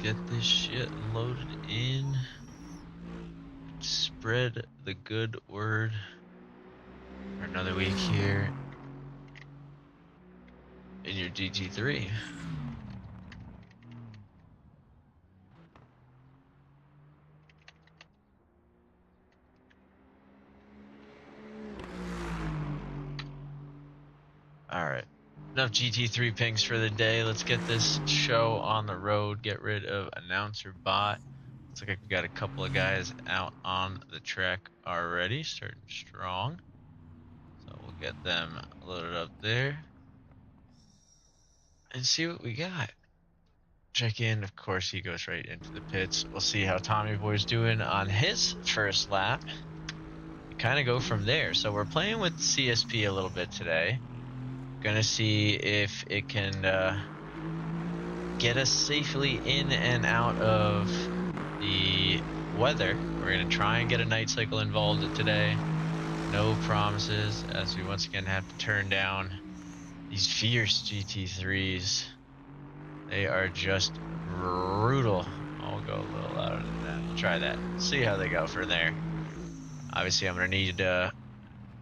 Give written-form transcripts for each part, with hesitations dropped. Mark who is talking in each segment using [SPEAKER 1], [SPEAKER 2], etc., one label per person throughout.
[SPEAKER 1] get this shit loaded in. Spread the good word for another week here in your GT3. Alright, enough GT3 pings for the day. Let's get this show on the road. Get rid of announcer bot. Looks like we got a couple of guys out on the track already, starting strong. So we'll get them loaded up there and see what we got. Check in, of course, he goes right into the pits. We'll see how Tommy Boy's doing on his first lap. Kind of go from there. So we're playing with CSP a little bit today. Gonna see if it can get us safely in and out of the weather. We're gonna try and get a night cycle involved today. No promises, as we once again have to turn down these fierce GT3s. They are just brutal. I'll go a little louder than that. Try that. See how they go from there. Obviously, I'm gonna need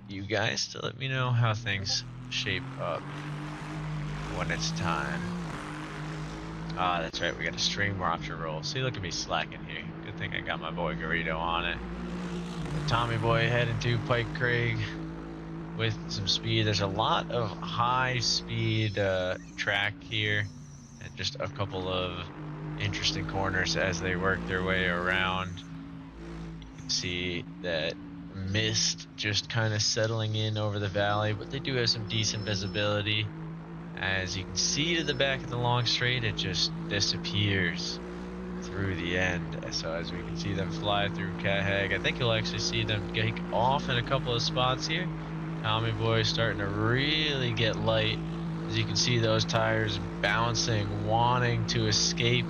[SPEAKER 1] you guys to let me know how things shape up when it's time. Ah, that's right, we got a string after roll. See, look at me slacking here. Good thing I got my boy Garrido on it. Tommy Boy heading to Pike Craig with some speed. There's a lot of high speed track here, and just a couple of interesting corners as they work their way around. You can see that mist just kind of settling in over the valley, but they do have some decent visibility. As you can see to the back of the long straight, it just disappears through the end. So as we can see them fly through Cahag, I think you'll actually see them take off in a couple of spots here. Tommy Boy starting to really get light. As you can see those tires bouncing, wanting to escape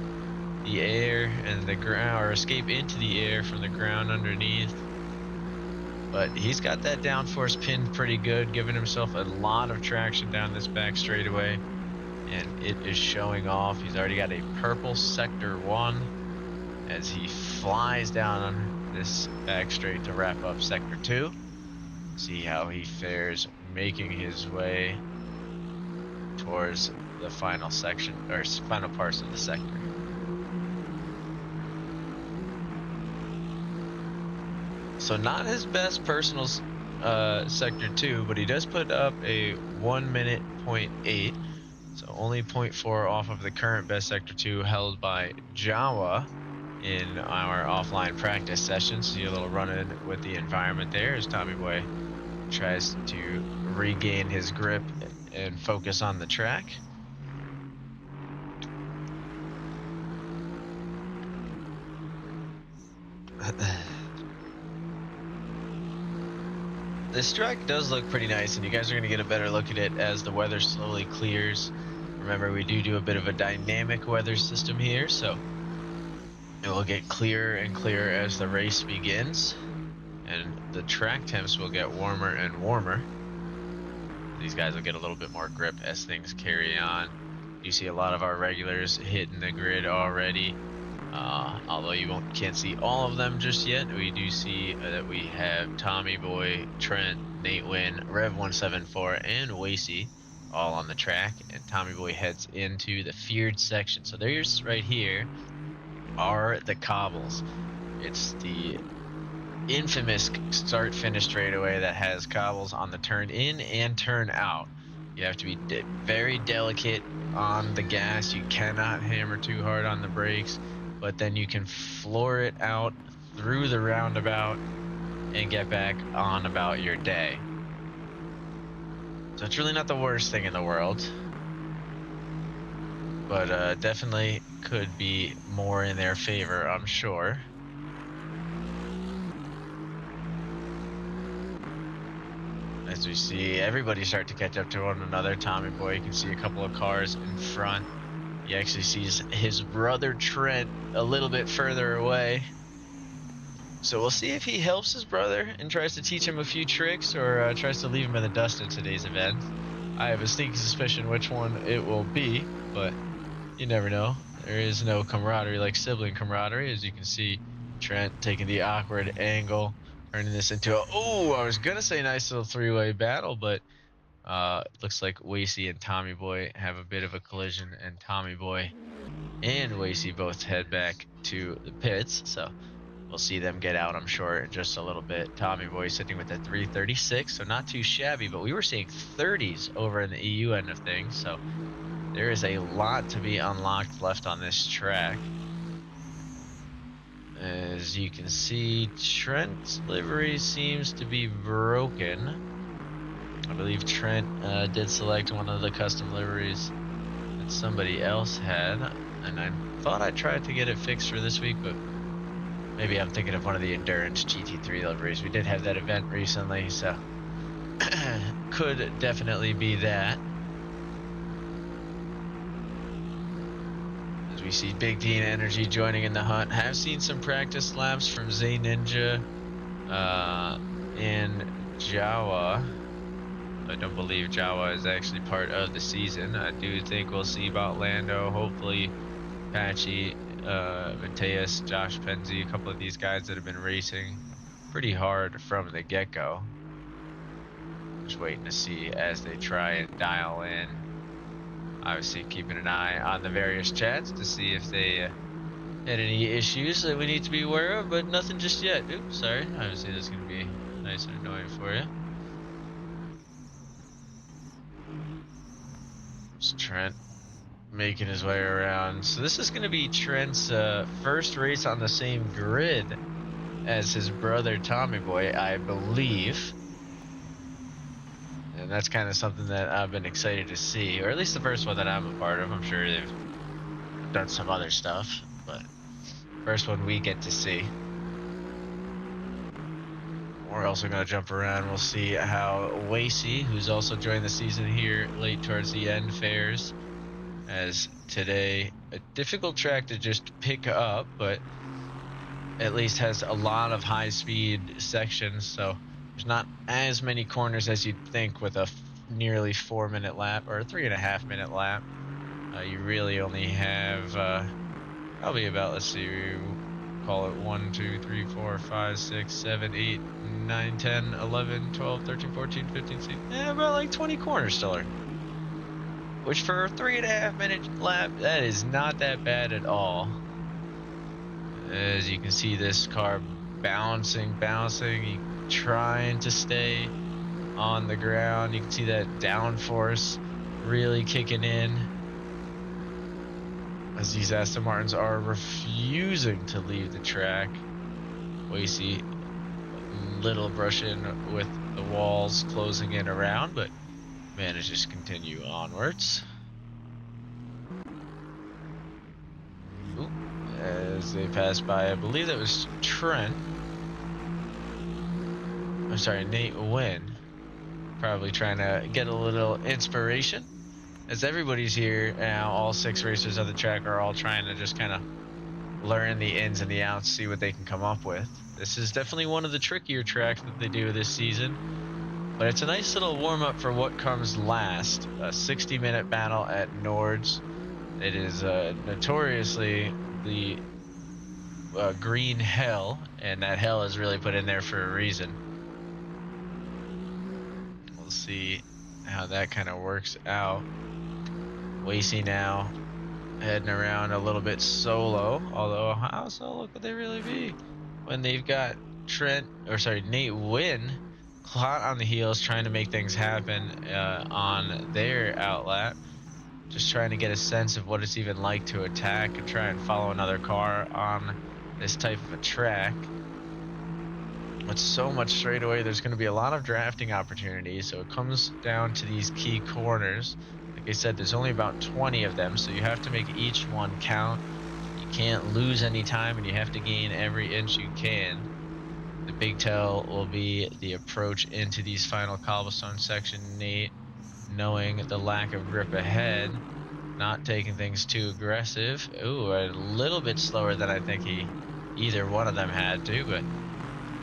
[SPEAKER 1] the air and the ground, or escape into the air from the ground underneath. But he's got that downforce pinned pretty good, giving himself a lot of traction down this back straightaway, and it is showing off. He's already got a purple sector 1 as he flies down on this back straight to wrap up sector 2. See how he fares, making his way towards the final section, or final parts of the sector. So not his best personal sector 2, but he does put up a 1 minute 0.8, so only 0.4 off of the current best sector 2 held by Jawa in our offline practice session. See a little run-in with the environment there as Tommy Boy tries to regain his grip and focus on the track. This track does look pretty nice, and you guys are going to get a better look at it as the weather slowly clears. Remember, we do a bit of a dynamic weather system here, so it will get clearer and clearer as the race begins, and the track temps will get warmer and warmer. These guys will get a little bit more grip as things carry on. You see a lot of our regulars hitting the grid already. Although you can't see all of them just yet, we do see that we have Tommy Boy, Trent, Nate Wynn, Rev174, and Wasey all on the track, and Tommy Boy heads into the feared section. So there's right here are the cobbles. It's the infamous start-finish straightaway that has cobbles on the turn in and turn out. You have to be very delicate on the gas. You cannot hammer too hard on the brakes, but then you can floor it out through the roundabout and get back on about your day. So it's really not the worst thing in the world, but definitely could be more in their favor, I'm sure. As we see everybody start to catch up to one another. Tommy Boy, you can see a couple of cars in front. He actually sees his brother Trent a little bit further away. So we'll see if he helps his brother and tries to teach him a few tricks, or tries to leave him in the dust at today's event. I have a sneaky suspicion which one it will be, but you never know. there is no camaraderie like sibling camaraderie. As you can see, Trent taking the awkward angle, turning this into a, oh, I was going to say nice little three-way battle, but looks like Wasey and Tommy Boy have a bit of a collision, and Tommy Boy and Wasey both head back to the pits. So we'll see them get out, I'm sure, in just a little bit. Tommy Boy sitting with a 336, so not too shabby, but we were seeing 30s over in the EU end of things, so there is a lot to be unlocked left on this track. As you can see, Trent's livery seems to be broken. I believe Trent did select one of the custom liveries that somebody else had, and I thought I tried to get it fixed for this week, but maybe I'm thinking of one of the Endurance GT3 liveries. We did have that event recently, so could definitely be that. As we see Big D and Energy joining in the hunt. Have seen some practice laps from Zay Ninja and Jawa. I don't believe Jawa is actually part of the season. I do think we'll see about Lando, hopefully Patchy, Mateus, Josh Penzi, a couple of these guys that have been racing pretty hard from the get-go. Just waiting to see as they try and dial in. Obviously keeping an eye on the various chats to see if they had any issues that we need to be aware of, but nothing just yet. Oops, sorry. Obviously that's going to be nice and annoying for you. It's Trent making his way around. So this is going to be Trent's first race on the same grid as his brother Tommy Boy, I believe. And that's kind of something that I've been excited to see, or at least the first one that I'm a part of. I'm sure they've done some other stuff, but first one we get to see. We're also going to jump around. We'll see how Wasey, who's also joined the season here late towards the end, fares. As today, a difficult track to just pick up, but at least has a lot of high-speed sections, so there's not as many corners as you'd think with a nearly 4-minute lap, or a 3.5-minute lap. You really only have probably about, let's see, call it 1, 2, 3, 4, 5, 6, 7, 8, 9, 10, 11, 12, 13, 14, 15, 16, about like 20 corners still are. Which for a 3.5-minute lap, that is not that bad at all. As you can see this car bouncing, trying to stay on the ground. You can see that downforce really kicking in. As these Aston Martins are refusing to leave the track. Wasey, little brush in with the walls closing in around, but manages to continue onwards. Ooh, as they pass by, I believe that was Trent. I'm sorry, Nate Wynn. Probably trying to get a little inspiration. As everybody's here now, all 6 racers on the track are all trying to just kind of learn the ins and the outs, see what they can come up with. This is definitely one of the trickier tracks that they do this season, but it's a nice little warm-up for what comes last. A 60-minute battle at Nords. It is notoriously the green hell, and that hell is really put in there for a reason. We'll see how that kind of works out. Wasey now heading around a little bit solo, although how solo could they really be when they've got Nate Wynn hot on the heels trying to make things happen on their outlap, just trying to get a sense of what it's even like to attack and try and follow another car on this type of a track. With so much straightaway, there's going to be a lot of drafting opportunities, so it comes down to these key corners. Like I said, there's only about 20 of them, so you have to make each one count. You can't lose any time, and you have to gain every inch you can. The big tell will be the approach into these final cobblestone section. Nate, knowing the lack of grip ahead, not taking things too aggressive. Ooh, a little bit slower than I think either one of them had to, but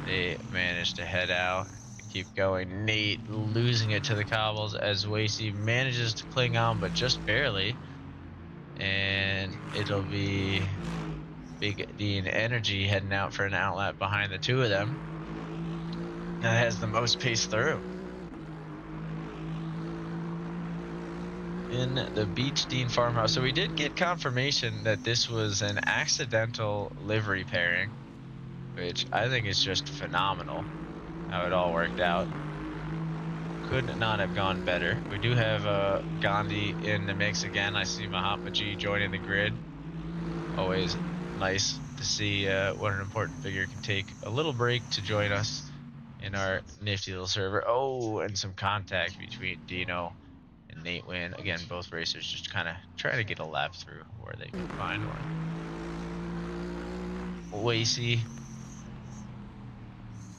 [SPEAKER 1] they managed to head out. Keep going. Nate losing it to the cobbles as Wasey manages to cling on, but just barely. and it'll be Big Dean Energy heading out for an outlap behind the two of them. That has the most pace through. In the Beach Dean farmhouse. So we did get confirmation that this was an accidental livery pairing, which I think is just phenomenal how it all worked out. Could not have gone better. We do have Gandhi in the mix again. I see Mahatma G joining the grid. Always nice to see what an important figure can take a little break to join us in our nifty little server. Oh, and some contact between Dino and Nate Wynn. Again, both racers just kind of trying to get a lap through where they can find one. Wasey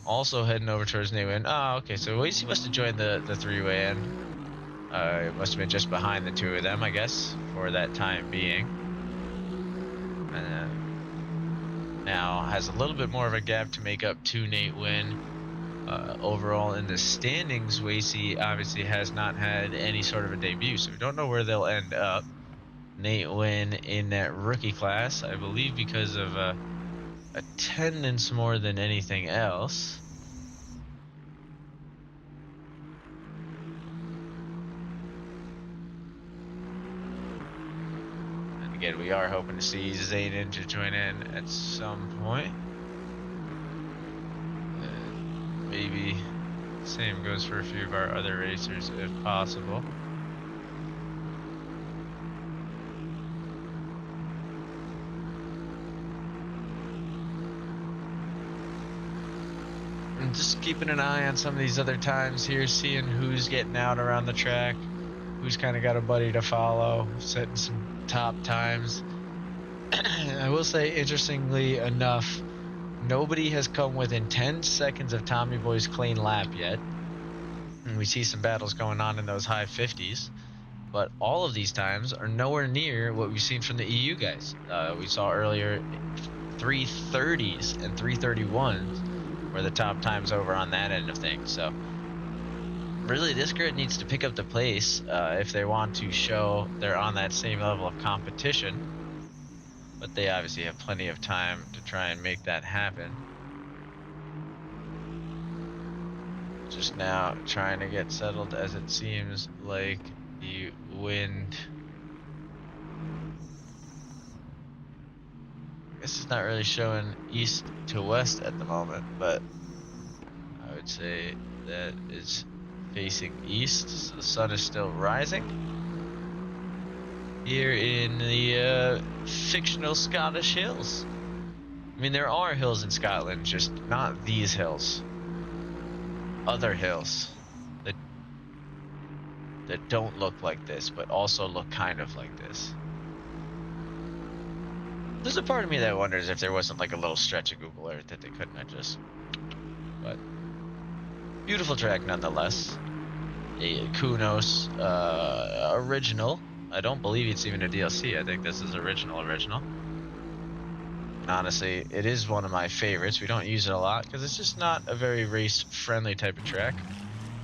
[SPEAKER 1] also heading over towards Nate Wynn. Oh, okay, so Wasey must have joined the three-way in. It must have been just behind the two of them, I guess, for that time being. And now has a little bit more of a gap to make up to Nate Wynn. Overall in the standings, Wasey obviously has not had any sort of a debut, so we don't know where they'll end up. Nate Wynn in that rookie class, I believe because of attendance more than anything else. And again, we are hoping to see Zayden to join in at some point. And maybe same goes for a few of our other racers if possible. And just keeping an eye on some of these other times here, seeing who's getting out around the track, who's kind of got a buddy to follow, setting some top times. I will say, interestingly enough, nobody has come within 10 seconds of Tommy Boy's clean lap yet. And we see some battles going on in those high 50s, but all of these times are nowhere near what we've seen from the EU guys. We saw earlier 330s and 331s were the top times over on that end of things. So really, this grid needs to pick up the pace if they want to show they're on that same level of competition. But they obviously have plenty of time to try and make that happen. Just now trying to get settled, as it seems like the wind, I guess it's not really showing east to west at the moment, but I would say that is facing east, so the sun is still rising here in the fictional Scottish hills. I mean, there are hills in Scotland, just not these hills. Other hills that don't look like this, but also look kind of like this. There's a part of me that wonders if there wasn't like a little stretch of Google Earth that they couldn't have just. But beautiful track nonetheless. A Kunos original. I don't believe it's even a DLC. I think this is original. And honestly, it is one of my favorites. We don't use it a lot because it's just not a very race-friendly type of track.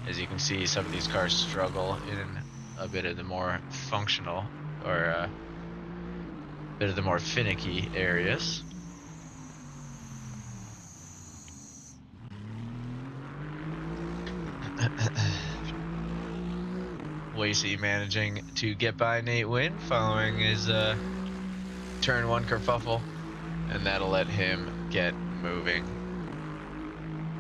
[SPEAKER 1] As you can see, some of these cars struggle in a bit of the more functional or a bit of the more finicky areas. Wasey managing to get by Nate Wynn following his turn one kerfuffle, and that'll let him get moving.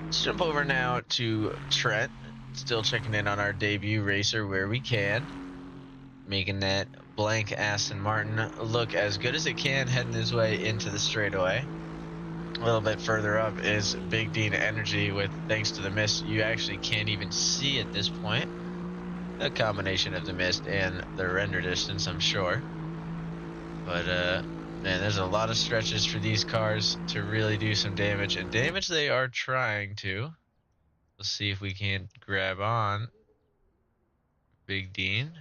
[SPEAKER 1] Let's jump over now to Trent, still checking in on our debut racer where we can, making that blank Aston Martin look as good as it can, heading his way into the straightaway. A little bit further up is Big Dean Energy with, thanks to the mist, you actually can't even see at this point. A combination of the mist and the render distance, I'm sure. But man, there's a lot of stretches for these cars to really do some damage, and damage they are trying to. Let's see if we can grab on Big Dean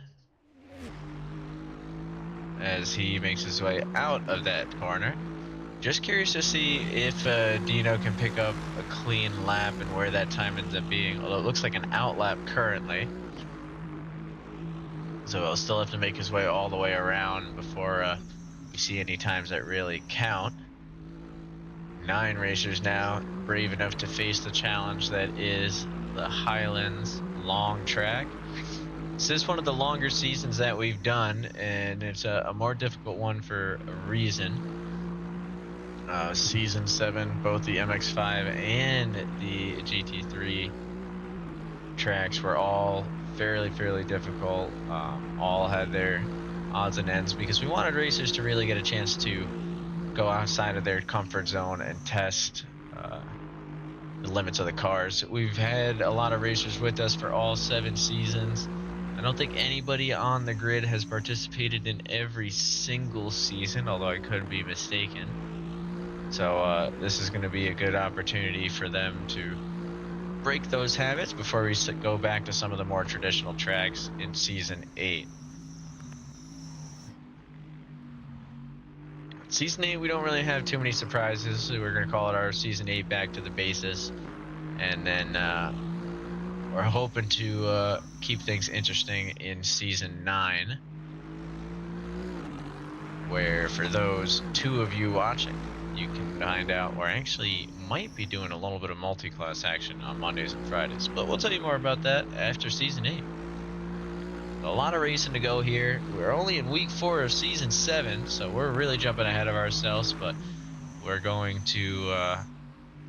[SPEAKER 1] as he makes his way out of that corner. Just curious to see if Dino can pick up a clean lap and where that time ends up being, although it looks like an out lap currently. So he'll still have to make his way all the way around before we see any times that really count. 9 racers now brave enough to face the challenge that is the Highlands long track. This is one of the longer seasons that we've done, and it's a more difficult one for a reason. Season 7, both the MX-5 and the GT3 tracks were all fairly difficult. All had their odds and ends because we wanted racers to really get a chance to go outside of their comfort zone and test the limits of the cars. We've had a lot of racers with us for all 7 seasons. I don't think anybody on the grid has participated in every single season, although I could be mistaken. So this is going to be a good opportunity for them to break those habits before we go back to some of the more traditional tracks in Season 8. Season 8, we don't really have too many surprises. We're going to call it our Season 8 back to the basis. And then we're hoping to keep things interesting in Season 9. Where for those 2 of you watching, you can find out we're actually might be doing a little bit of multi-class action on Mondays and Fridays. But we'll tell you more about that after Season 8. A lot of racing to go here. We're only in week 4 of Season 7, so we're really jumping ahead of ourselves, but we're going to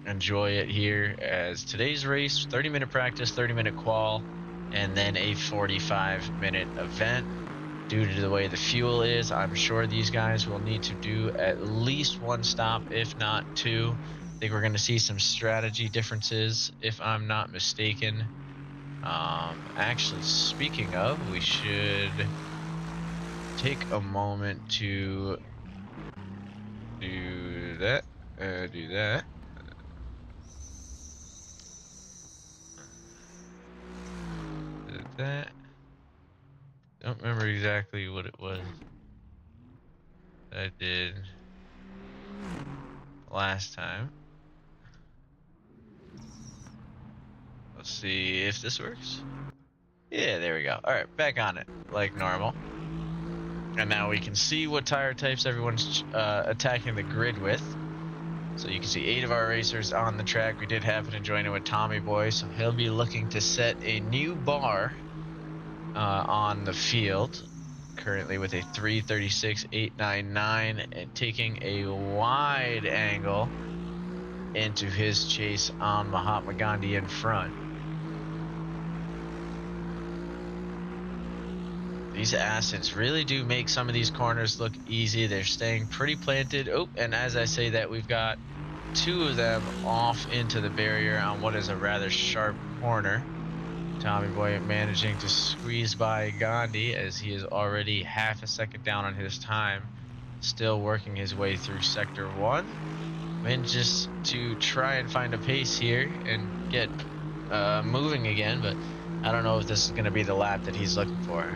[SPEAKER 1] enjoy it here as today's race, 30-minute practice, 30-minute qual, and then a 45-minute event. Due to the way the fuel is, I'm sure these guys will need to do at least 1 stop, if not 2. I think we're going to see some strategy differences, if I'm not mistaken. Actually, speaking of, we should take a moment to do that. Do that. That. Don't remember exactly what it was that I did last time. Let's see if this works. Yeah, there we go. All right, back on it like normal. And now we can see what tire types everyone's attacking the grid with. So you can see 8 of our racers on the track. We did happen to join in with Tommy Boy, so he'll be looking to set a new bar on the field. Currently with a 3:36.899 and taking a wide angle into his chase on Mahatma Gandhi in front. These acids really do make some of these corners look easy. They're staying pretty planted. Oh, and as I say that, we've got 2 of them off into the barrier on what is a rather sharp corner. Tommy Boy managing to squeeze by Gandhi as he is already half a second down on his time. Still working his way through Sector 1. Manages to try and find a pace here and get moving again, but I don't know if this is going to be the lap that he's looking for.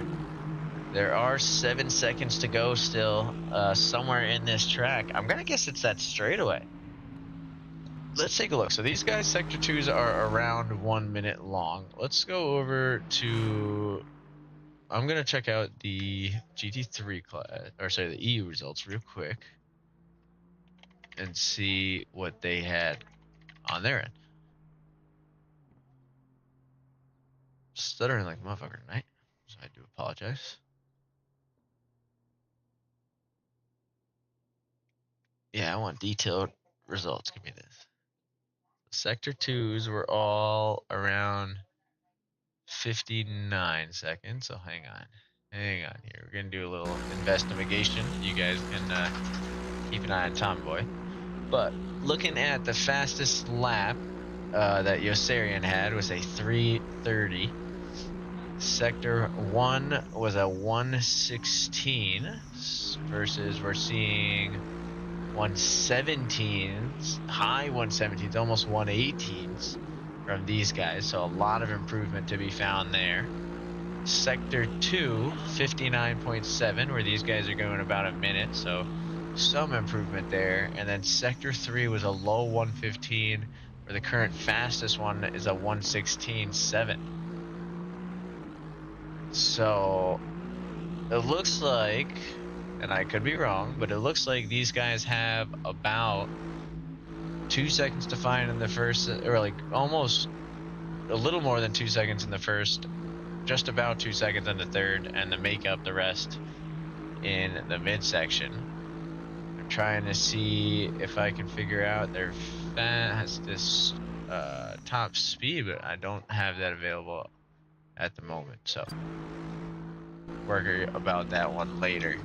[SPEAKER 1] There are 7 seconds to go still somewhere in this track. I'm going to guess it's that straightaway. Let's take a look. So these guys, Sector 2s are around 1 minute long. Let's go over to... I'm going to check out the GT3 class, or sorry, the EU results real quick and see what they had on their end. Stuttering like a motherfucker tonight, so I do apologize. Yeah, I want detailed results. Give me this. Sector 2s were all around 59 seconds, so hang on here. We're gonna do a little investigation. You guys can keep an eye on Tommy Boy. But looking at the fastest lap that Yossarian had was a 3:30. Sector 1 was a 1:16 versus we're seeing 1:17s, high 1:17s, almost 1:18s from these guys. So a lot of improvement to be found there. Sector 2, 59.7, where these guys are going about a minute. So some improvement there. And then Sector 3 was a low 1:15, where the current fastest one is a 1:16.7. So it looks like, and I could be wrong, but it looks like these guys have about 2 seconds to find in the first, or like almost a little more than 2 seconds in the first, just about 2 seconds in the third, and to make up the rest in the midsection. I'm trying to see if I can figure out their fastest top speed, but I don't have that available at the moment, so worry about that one later.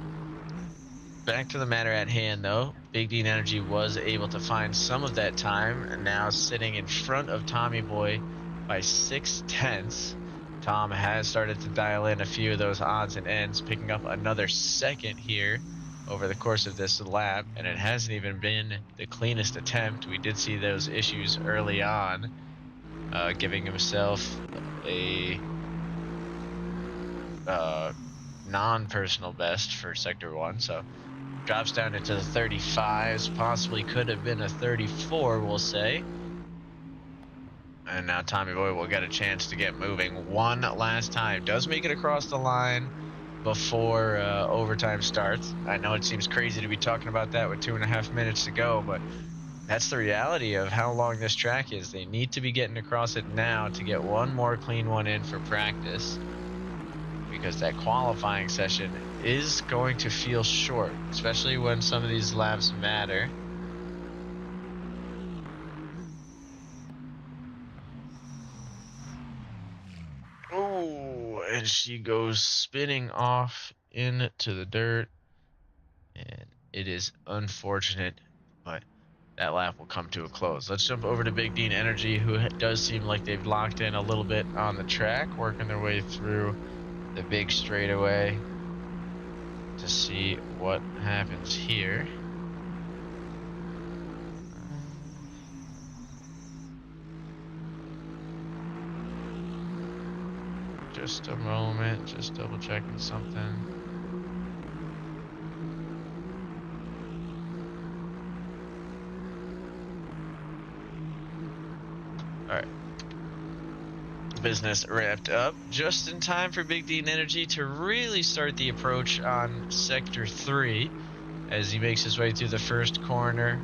[SPEAKER 1] Back to the matter at hand, though. Big Dean Energy was able to find some of that time, and now sitting in front of Tommy Boy by 6/10. Tom has started to dial in a few of those odds and ends, picking up another second here over the course of this lap, and it hasn't even been the cleanest attempt. We did see those issues early on, giving himself a non-personal best for Sector 1, so drops down into the 35s, possibly could have been a 34, we'll say. And now Tommy Boy will get a chance to get moving one last time. Does make it across the line before overtime starts. I know it seems crazy to be talking about that with 2.5 minutes to go, but that's the reality of how long this track is. They need to be getting across it now to get one more clean one in for practice, because that qualifying session is going to feel short, especially when some of these laps matter. Oh, and she goes spinning off into the dirt, and it is unfortunate, but that lap will come to a close. Let's jump over to Big Dean Energy, who does seem like they've locked in a little bit on the track, working their way through the big straightaway to see what happens here. Just a moment, just double checking something. All right. Business wrapped up just in time for Big Dean Energy to really start the approach on Sector 3 as he makes his way through the first corner,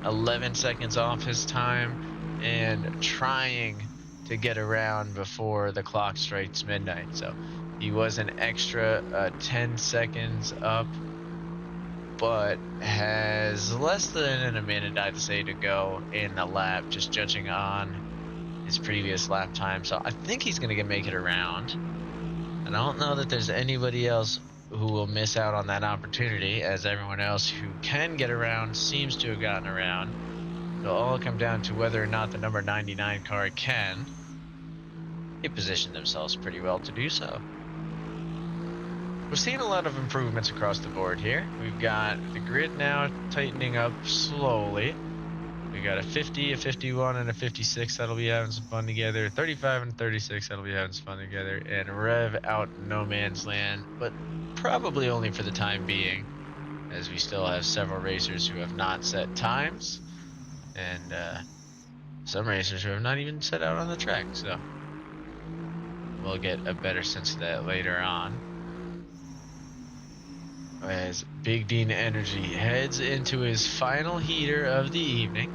[SPEAKER 1] 11 seconds off his time, and trying to get around before the clock strikes midnight. So he was an extra 10 seconds up, but has less than a minute, I'd say, to go in the lap, just judging on his previous lap time. So I think he's going to make it around. And I don't know that there's anybody else who will miss out on that opportunity, as everyone else who can get around seems to have gotten around. It'll all come down to whether or not the number 99 car can. They positioned themselves pretty well to do so. We're seeing a lot of improvements across the board here. We've got the grid now tightening up slowly. We got a 50, a 51, and a 56 that'll be having some fun together. 35 and 36 that'll be having some fun together. And Rev out no man's land, but probably only for the time being, as we still have several racers who have not set times, and some racers who have not even set out on the track. So we'll get a better sense of that later on. As Big Dean Energy heads into his final heater of the evening.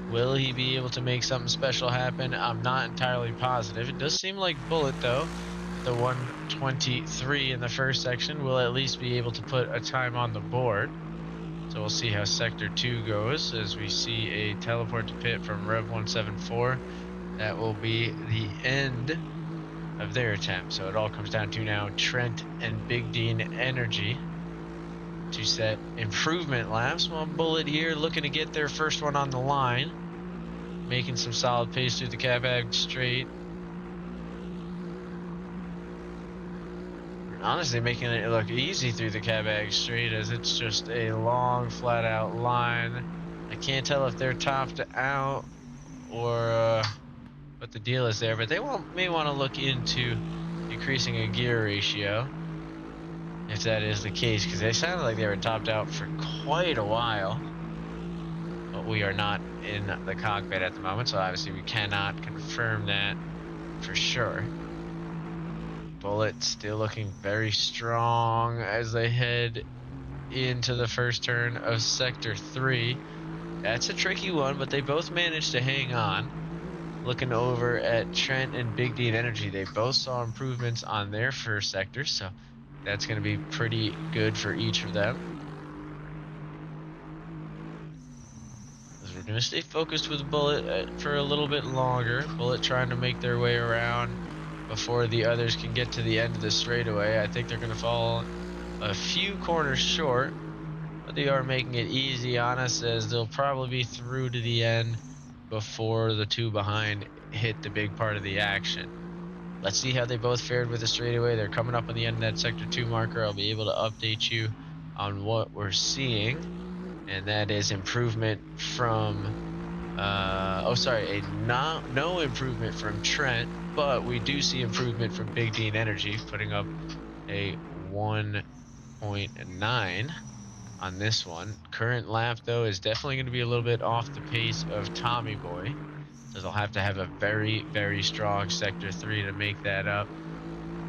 [SPEAKER 1] Will he be able to make something special happen? I'm not entirely positive. It does seem like Bullet, though, the 123 in the first section, will at least be able to put a time on the board. So we'll see how Sector 2 goes as we see a teleport to pit from Rev 174. That will be the end of their attempt. So it all comes down to now Trent and Big Dean Energy to set improvement laps, while Bullet here looking to get their first one on the line, making some solid pace through the Cabag straight. Honestly, making it look easy through the Cabag straight, as it's just a long, flat out line. I can't tell if they're topped out or what the deal is there, but they may want to look into increasing a gear ratio if that is the case, because they sounded like they were topped out for quite a while. But we are not in the cockpit at the moment, so obviously we cannot confirm that for sure. Bullet still looking very strong as they head into the first turn of Sector 3. That's a tricky one, but they both managed to hang on. Looking over at Trent and Big D and Energy, they both saw improvements on their first sector, so that's going to be pretty good for each of them. As we're going to stay focused with Bullet for a little bit longer. Bullet trying to make their way around before the others can get to the end of the straightaway. I think they're going to fall a few corners short, but they are making it easy on us as they'll probably be through to the end before the two behind hit the big part of the action. Let's see how they both fared with the straightaway. They're coming up on the end of that Sector 2 marker. I'll be able to update you on what we're seeing, and that is improvement from no improvement from Trent, but we do see improvement from Big D and Energy, putting up a 1.9 on this one. Current lap, though, is definitely going to be a little bit off the pace of Tommy Boy, so they'll have to have a very, very strong Sector 3 to make that up.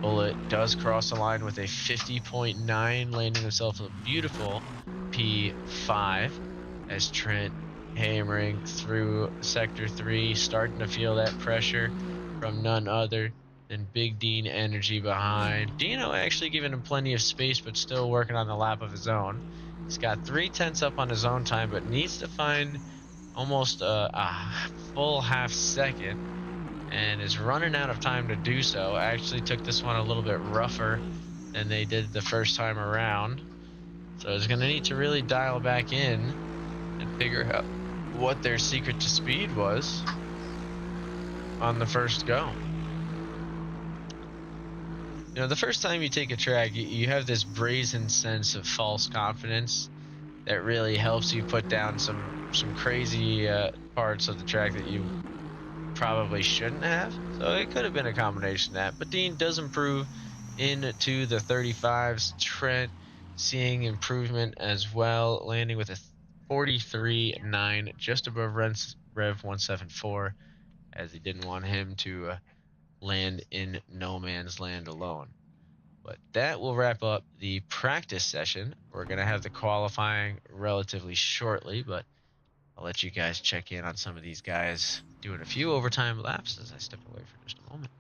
[SPEAKER 1] Bullet does cross the line with a 50.9, landing himself a beautiful P5 as Trent hammering through Sector 3, starting to feel that pressure from none other than Big Dean Energy behind. Dino actually giving him plenty of space, but still working on the lap of his own. He's got 3/10 up on his own time, but needs to find almost a full half second and is running out of time to do so. Actually took this one a little bit rougher than they did the first time around. So it's going to need to really dial back in and figure out what their secret to speed was on the first go. You know, the first time you take a track, you have this brazen sense of false confidence that really helps you put down some crazy parts of the track that you probably shouldn't have. So it could have been a combination of that. But Dean does improve into the 35s. Trent seeing improvement as well, landing with a 43.9, just above Rev 174, as he didn't want him to land in no man's land alone. But that will wrap up the practice session. We're going to have the qualifying relatively shortly, but I'll let you guys check in on some of these guys doing a few overtime laps as I step away for just a moment.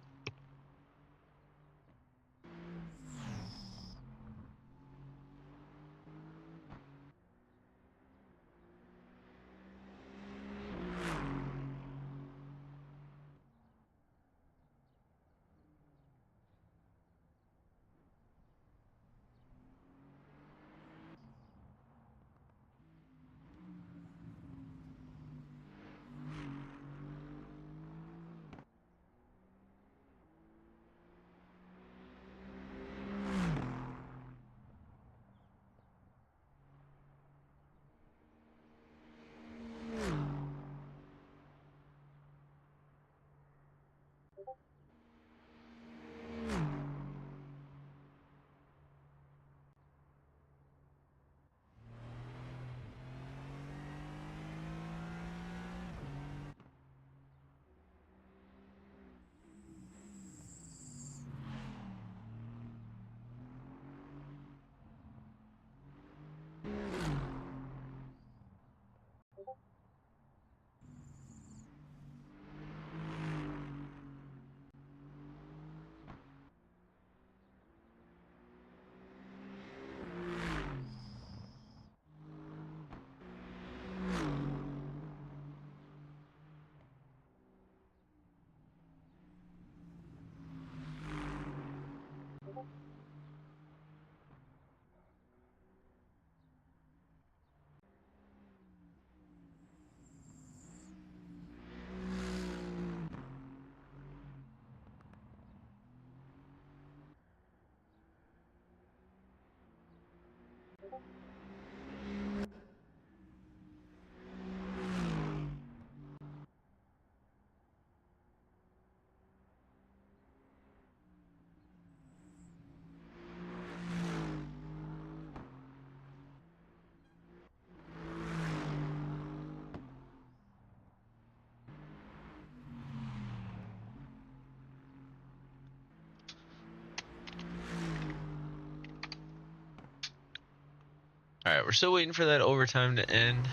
[SPEAKER 1] All right, we're still waiting for that overtime to end,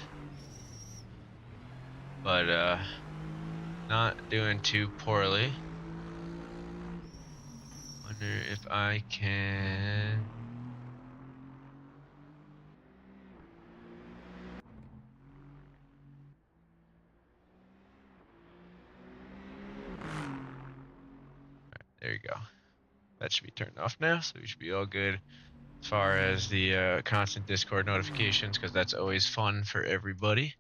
[SPEAKER 1] but not doing too poorly. Wonder if I can. There you go. That should be turned off now, so we should be all good as far as the constant Discord notifications, because that's always fun for everybody.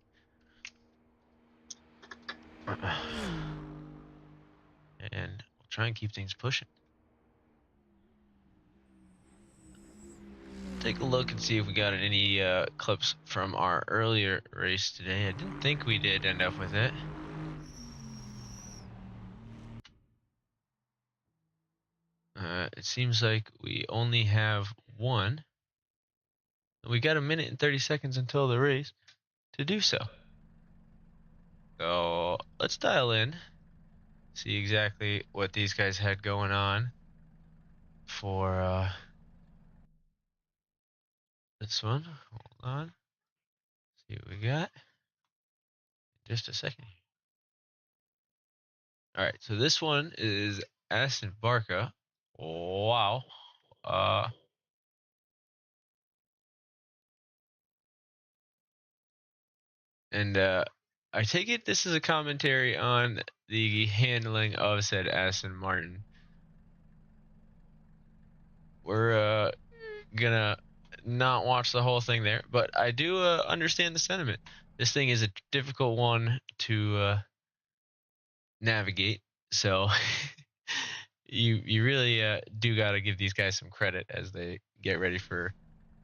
[SPEAKER 1] And we'll try and keep things pushing. Take a look and see if we got any clips from our earlier race today. I didn't think we did end up with it. It seems like we only have one. We got 1 minute and 30 seconds until the race to do so. So let's dial in, see exactly what these guys had going on for this one. Hold on. See what we got. Just a second. All right, so this one is Aston Barca. Wow. And I take it this is a commentary on the handling of said Aston Martin. We're gonna not watch the whole thing there, but I do understand the sentiment. This thing is a difficult one to navigate, so you really do got to give these guys some credit as they get ready for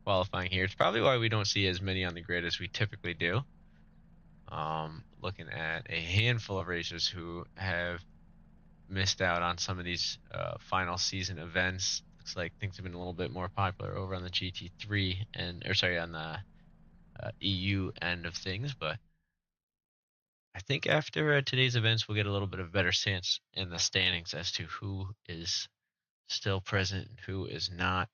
[SPEAKER 1] qualifying here. It's probably why we don't see as many on the grid as we typically do. Looking at a handful of racers who have missed out on some of these final season events. Looks like things have been a little bit more popular over on the GT3 on the EU end of things. But I think after today's events, we'll get a little bit of better sense in the standings as to who is still present and who is not.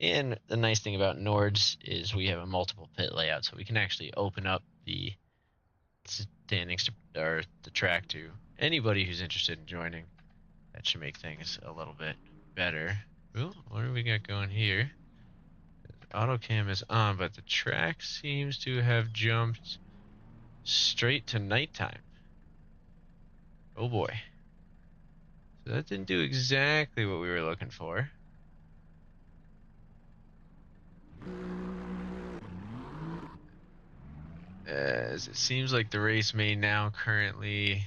[SPEAKER 1] And the nice thing about Nords is we have a multiple pit layout, so we can actually open up the standings or the track to anybody who's interested in joining. That should make things a little bit better. Ooh, what do we got going here? Auto cam is on, but the track seems to have jumped straight to nighttime. Oh boy. So that didn't do exactly what we were looking for. As it seems like the race may now currently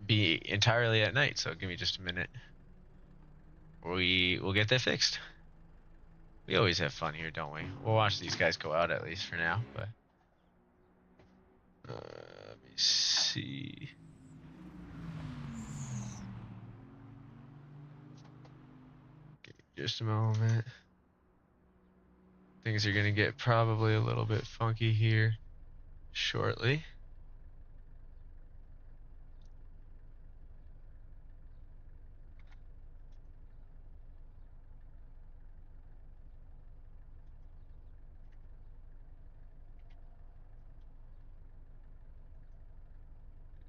[SPEAKER 1] be entirely at night. So give me just a minute. We will get that fixed. We always have fun here, don't we? We'll watch these guys go out at least for now, but let me see. Just a moment. Things are going to get probably a little bit funky here shortly.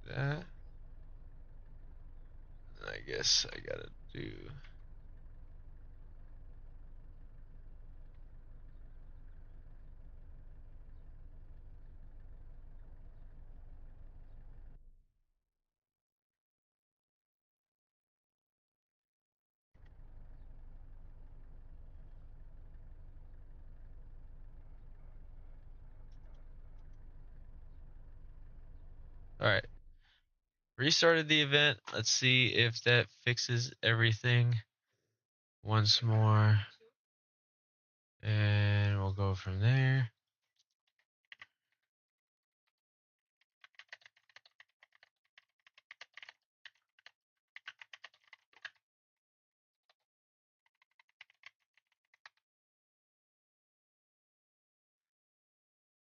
[SPEAKER 1] That. I guess I gotta do. All right. Restarted the event. Let's see if that fixes everything once more. And we'll go from there.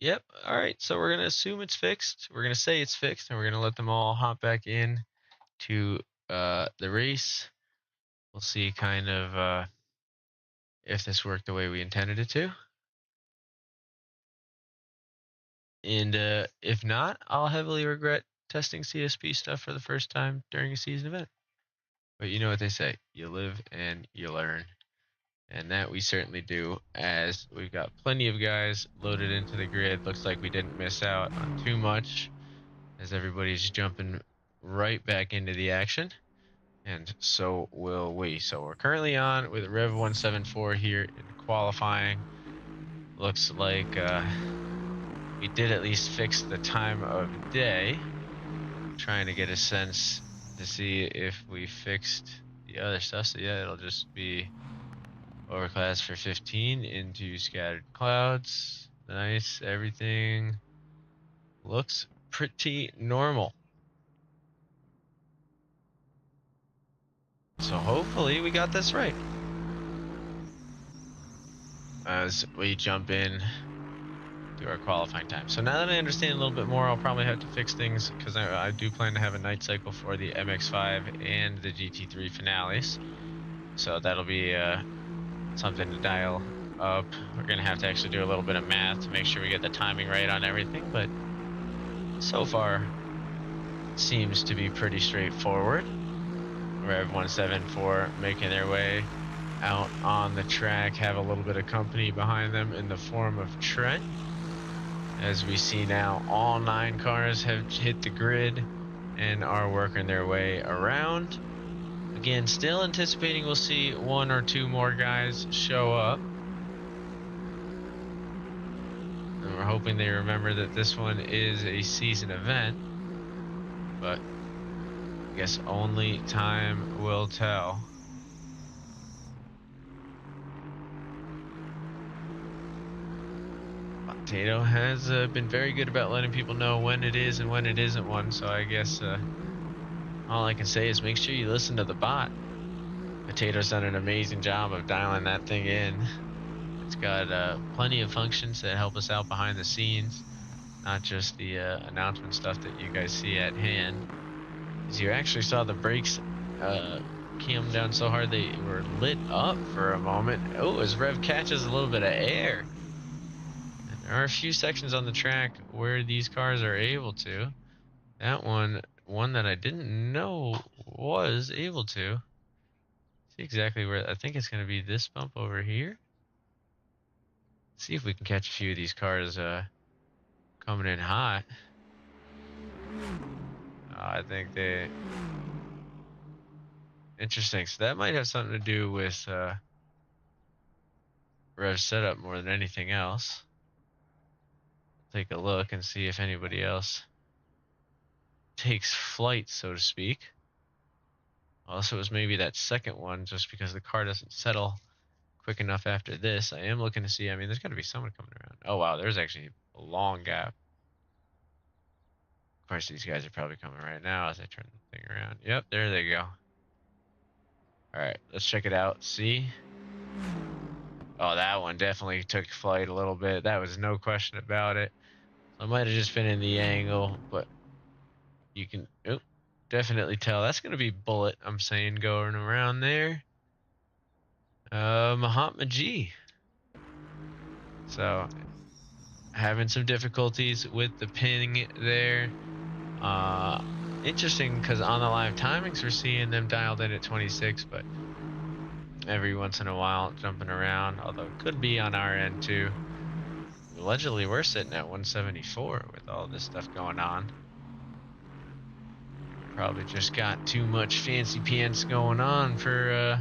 [SPEAKER 1] Yep. All right. So we're going to assume it's fixed. We're going to say it's fixed, and we're going to let them all hop back in to the race. we'll see kind of if this worked the way we intended it to. And if not, I'll heavily regret testing CSP stuff for the first time during a season event. But you know what they say, you live and you learn. And that we certainly do, as we've got plenty of guys loaded into the grid. Looks like we didn't miss out on too much, as everybody's jumping right back into the action. And so will we. So we're currently on with Rev 174 here in qualifying. Looks like we did at least fix the time of day. Trying to get a sense to see if we fixed the other stuff. So yeah, it'll just be overcast for 15 into scattered clouds. Nice. Everything looks pretty normal. So hopefully we got this right. As we jump in to our qualifying time. So now that I understand a little bit more, I'll probably have to fix things because I do plan to have a night cycle for the MX5 and the GT3 finales. So that'll be something to dial up. We're going to have to actually do a little bit of math to make sure we get the timing right on everything, but so far seems to be pretty straightforward. Rev 174 making their way out on the track, have a little bit of company behind them in the form of Trent. As we see now, all 9 cars have hit the grid and are working their way around. Again, still anticipating we'll see 1 or 2 more guys show up. And we're hoping they remember that this one is a season event. But I guess only time will tell. Potato has been very good about letting people know when it is and when it isn't one. So I guess all I can say is make sure you listen to the bot. Potato's done an amazing job of dialing that thing in. It's got plenty of functions that help us out behind the scenes, not just the announcement stuff that you guys see at hand. As you actually saw the brakes cam down so hard they were lit up for a moment. Oh, as Rev catches a little bit of air. And there are a few sections on the track where these cars are able to. That one that I didn't know was able to. See exactly where, I think it's going to be this bump over here. See if we can catch a few of these cars coming in hot. I think they... Interesting. So that might have something to do with Rev setup more than anything else. Take a look and see if anybody else takes flight, so to speak. Also, it was maybe that second one, just because the car doesn't settle quick enough after this. I am looking to see, I mean, there's got to be someone coming around. Oh, wow, there's actually a long gap. Of course, these guys are probably coming right now as I turn the thing around. Yep, there they go. All right, let's check it out. See? Oh, that one definitely took flight a little bit. That was no question about it. So I might have just been in the angle, but you can definitely tell. That's going to be Bullet, I'm saying, going around there. Mahatma G. So having some difficulties with the ping there. Interesting because on the live timings we're seeing them dialed in at 26, but every once in a while jumping around, although it could be on our end too. Allegedly we're sitting at 174 with all this stuff going on. Probably just got too much fancy pants going on for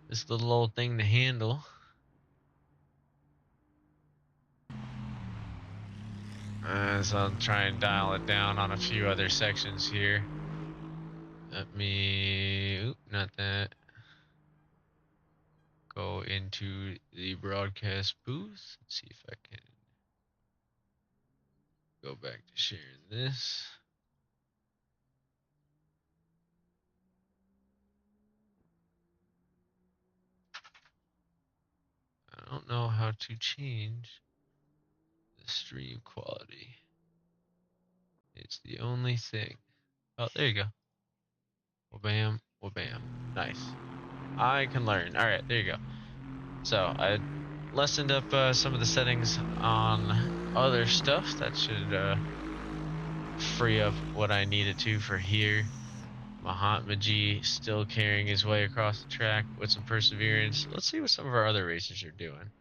[SPEAKER 1] this little old thing to handle. So I'll try and dial it down on a few other sections here. Let me, not that. Go into the broadcast booth. Let's see if I can go back to sharing this. I don't know how to change the stream quality. It's the only thing. Oh, there you go. Well, bam, well, bam. Nice. I can learn. All right, there you go. So I lessened up some of the settings on other stuff. That should free up what I needed to for here. Mahatma G still carrying his way across the track with some perseverance. Let's see what some of our other racers are doing.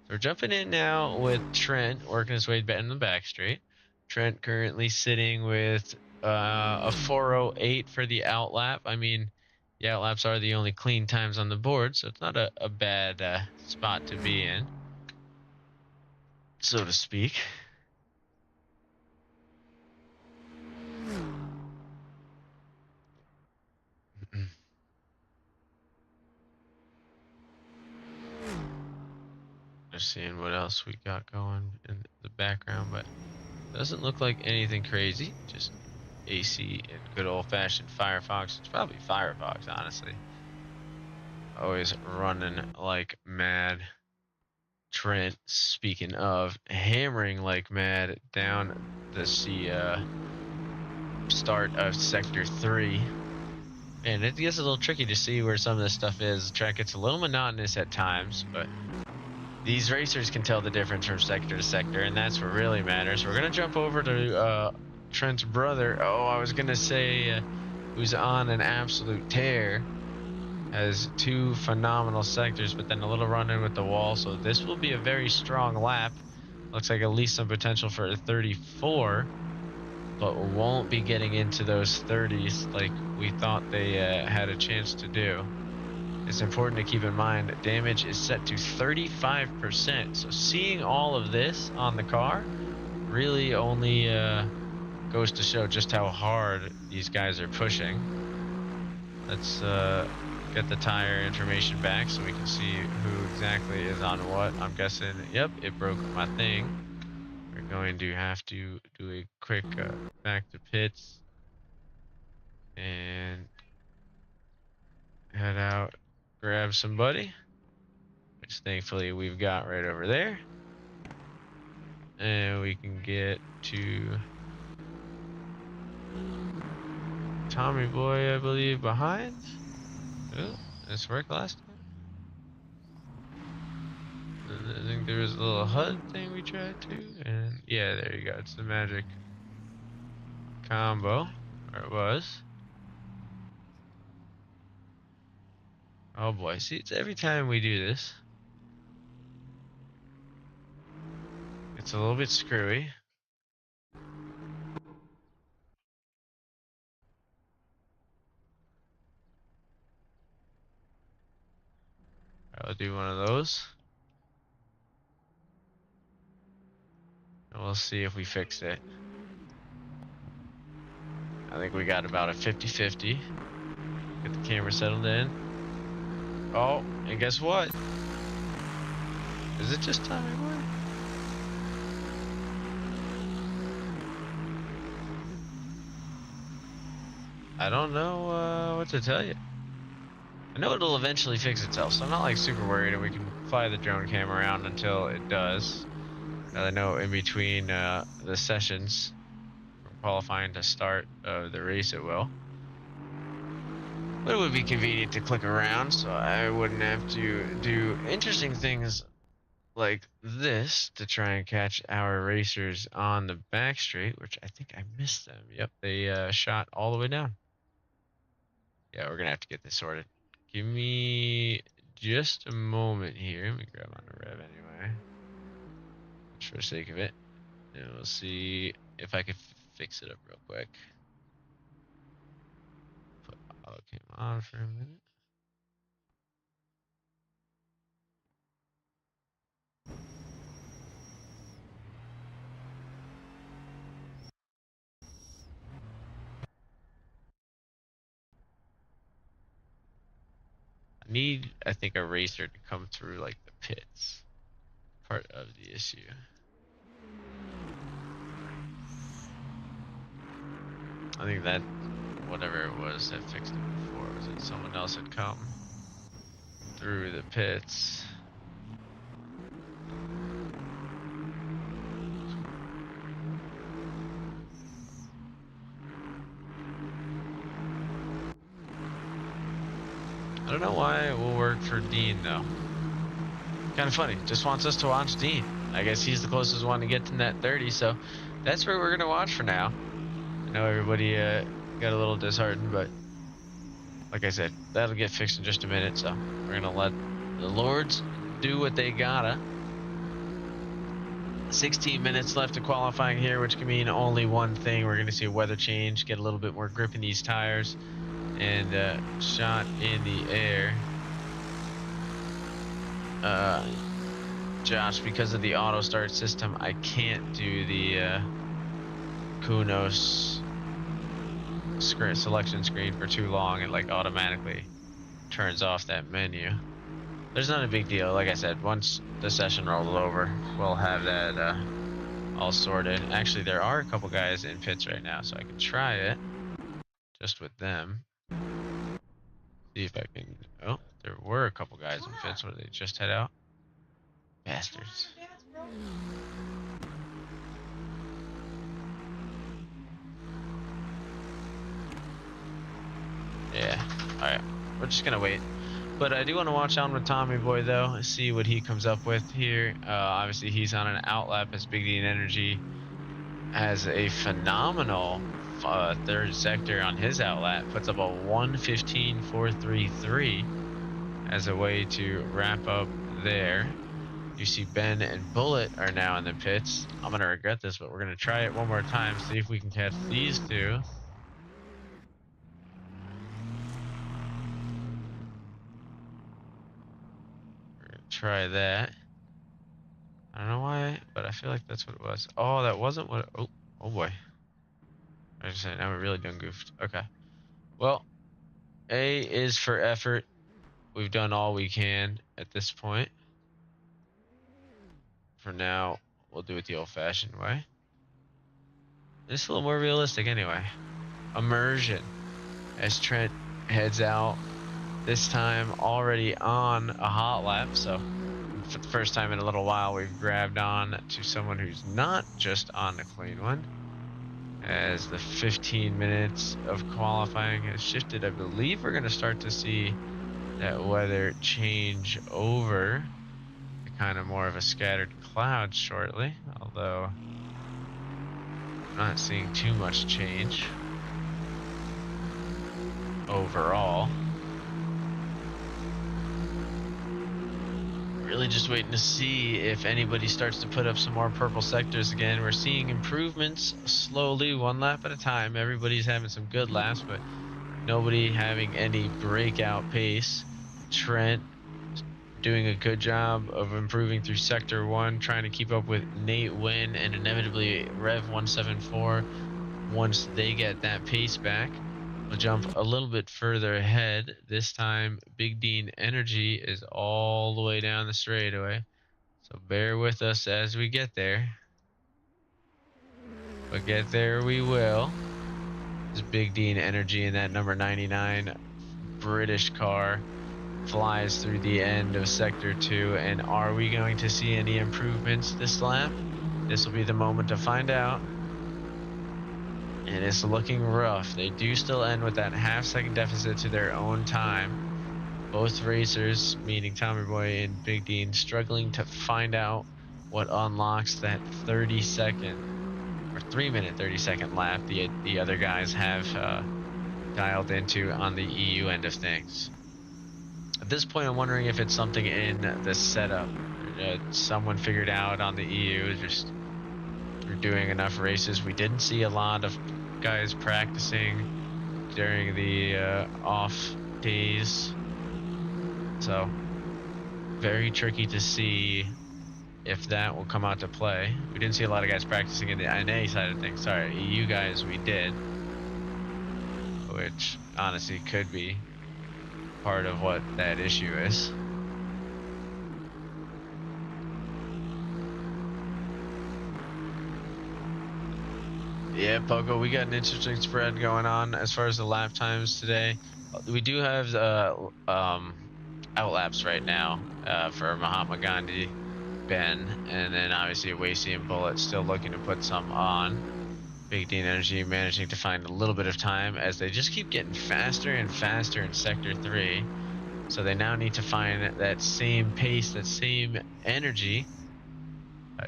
[SPEAKER 1] So we're jumping in now with Trent working his way back in the back straight. Trent currently sitting with a 4:08 for the outlap. I mean, the outlaps are the only clean times on the board, so it's not a bad spot to be in, so to speak. Just seeing what else we got going in the background, but doesn't look like anything crazy. Just AC and good old-fashioned Firefox. It's probably Firefox, honestly. Always running like mad. Trent, speaking of, hammering like mad down the start of Sector 3. And it gets a little tricky to see where some of this stuff is. The track gets a little monotonous at times, but these racers can tell the difference from sector to sector, and that's what really matters. We're going to jump over to Trent's brother. Oh, I was going to say who's on an absolute tear. Has two phenomenal sectors, but then a little run in with the wall. So this will be a very strong lap. Looks like at least some potential for a 34, but won't be getting into those 30s like we thought they had a chance to do. It's important to keep in mind that damage is set to 35%. So seeing all of this on the car really only goes to show just how hard these guys are pushing. Let's get the tire information back so we can see who exactly is on what. I'm guessing, yep, it broke my thing. We're going to have to do a quick back to pits and head out, grab somebody, which thankfully we've got right over there. And we can get to Tommy Boy, I believe, behind. Oh, this worked last time. I think there was a little HUD thing we tried to, and yeah, there you go. It's the magic combo, or it was. Oh boy, see, it's every time we do this, it's a little bit screwy. I'll do one of those, and we'll see if we fixed it. I think we got about a 50-50. Get the camera settled in. Oh, and guess what? Is it just Tommy Boy? I don't know what to tell you. I know it'll eventually fix itself, so I'm not like super worried, and we can fly the drone cam around until it does. I know in between the sessions from qualifying to start of the race it will. But it would be convenient to click around, so I wouldn't have to do interesting things like this to try and catch our racers on the back straight, which I think I missed them. Yep, they shot all the way down. Yeah, we're gonna have to get this sorted. Give me just a moment here. Let me grab on the rev anyway, just for the sake of it, and we'll see if I can fix it up real quick. Put auto cam on for a minute. I need, I think, a racer to come through like the pits. Part of the issue. I think that whatever it was that fixed it before was that someone else had come through the pits. I don't know why it will work for Dean though. Kind of funny. Just wants us to watch Dean. I guess he's the closest one to get to net 30, so that's where we're gonna watch for now. I know everybody got a little disheartened, but like I said, that'll get fixed in just a minute. So we're gonna let the Lords do what they gotta. 16 minutes left of qualifying here, which can mean only one thing. We're going to see a weather change, get a little bit more grip in these tires, and shot in the air. Josh, because of the auto start system, I can't do the Kunos selection screen for too long. It like automatically turns off that menu. There's not a big deal. Like I said, once the session rolls over, we'll have that all sorted. Actually, there are a couple guys in pits right now, so I can try it just with them. See if I can. Oh, there were a couple guys in pits. What did they just head out? Bastards. Yeah. All right. We're just gonna wait. But I do want to watch on with Tommy Boy though, see what he comes up with here. Obviously, he's on an outlap as Big D and Energy has a phenomenal third sector on his outlap. Puts up a 1:15.433 as a way to wrap up there. You see Ben and Bullet are now in the pits. I'm gonna regret this, but we're gonna try it one more time, see if we can catch these two. Try that. I don't know why, but I feel like that's what it was. Oh, that wasn't what. Oh boy. I just said now we're really done goofed. Okay. Well, A is for effort. We've done all we can at this point. For now, we'll do it the old-fashioned way. It's a little more realistic anyway. Immersion as Trent heads out. This time already on a hot lap, so for the first time in a little while, we've grabbed on to someone who's not just on the clean one. As the 15 minutes of qualifying has shifted, I believe we're going to start to see that weather change over to kind of more of a scattered cloud shortly, although I'm not seeing too much change overall. Really just waiting to see if anybody starts to put up some more purple sectors again. We're seeing improvements slowly, one lap at a time. Everybody's having some good laps, but nobody having any breakout pace. Trent doing a good job of improving through sector 1, trying to keep up with Nate Wynn and inevitably Rev 174 once they get that pace back. We'll jump a little bit further ahead. This time, Big Dean Energy is all the way down the straightaway. So bear with us as we get there. But get there we will. This Big Dean Energy in that number 99 British car flies through the end of Sector 2. And are we going to see any improvements this lap? This will be the moment to find out. And it's looking rough. They do still end with that half-second deficit to their own time. Both racers, meaning Tommy Boy and Big Dean, struggling to find out what unlocks that 30-second or 3-minute 30-second lap the other guys have dialed into on the EU end of things. At this point, I'm wondering if it's something in the setup. Someone figured out on the EU, just through doing enough races. We didn't see a lot of guys practicing during the off days, so very tricky to see if that will come out to play. We didn't see a lot of guys practicing in the NA side of things. Sorry, EU guys we did, which honestly could be part of what that issue is. Yeah, Pogo, we got an interesting spread going on as far as the lap times today. We do have outlaps right now for Mahatma Gandhi, Ben, and then obviously Wasey and Bullet still looking to put some on. Big Dean Energy managing to find a little bit of time as they just keep getting faster and faster in Sector 3. So they now need to find that same pace, that same energy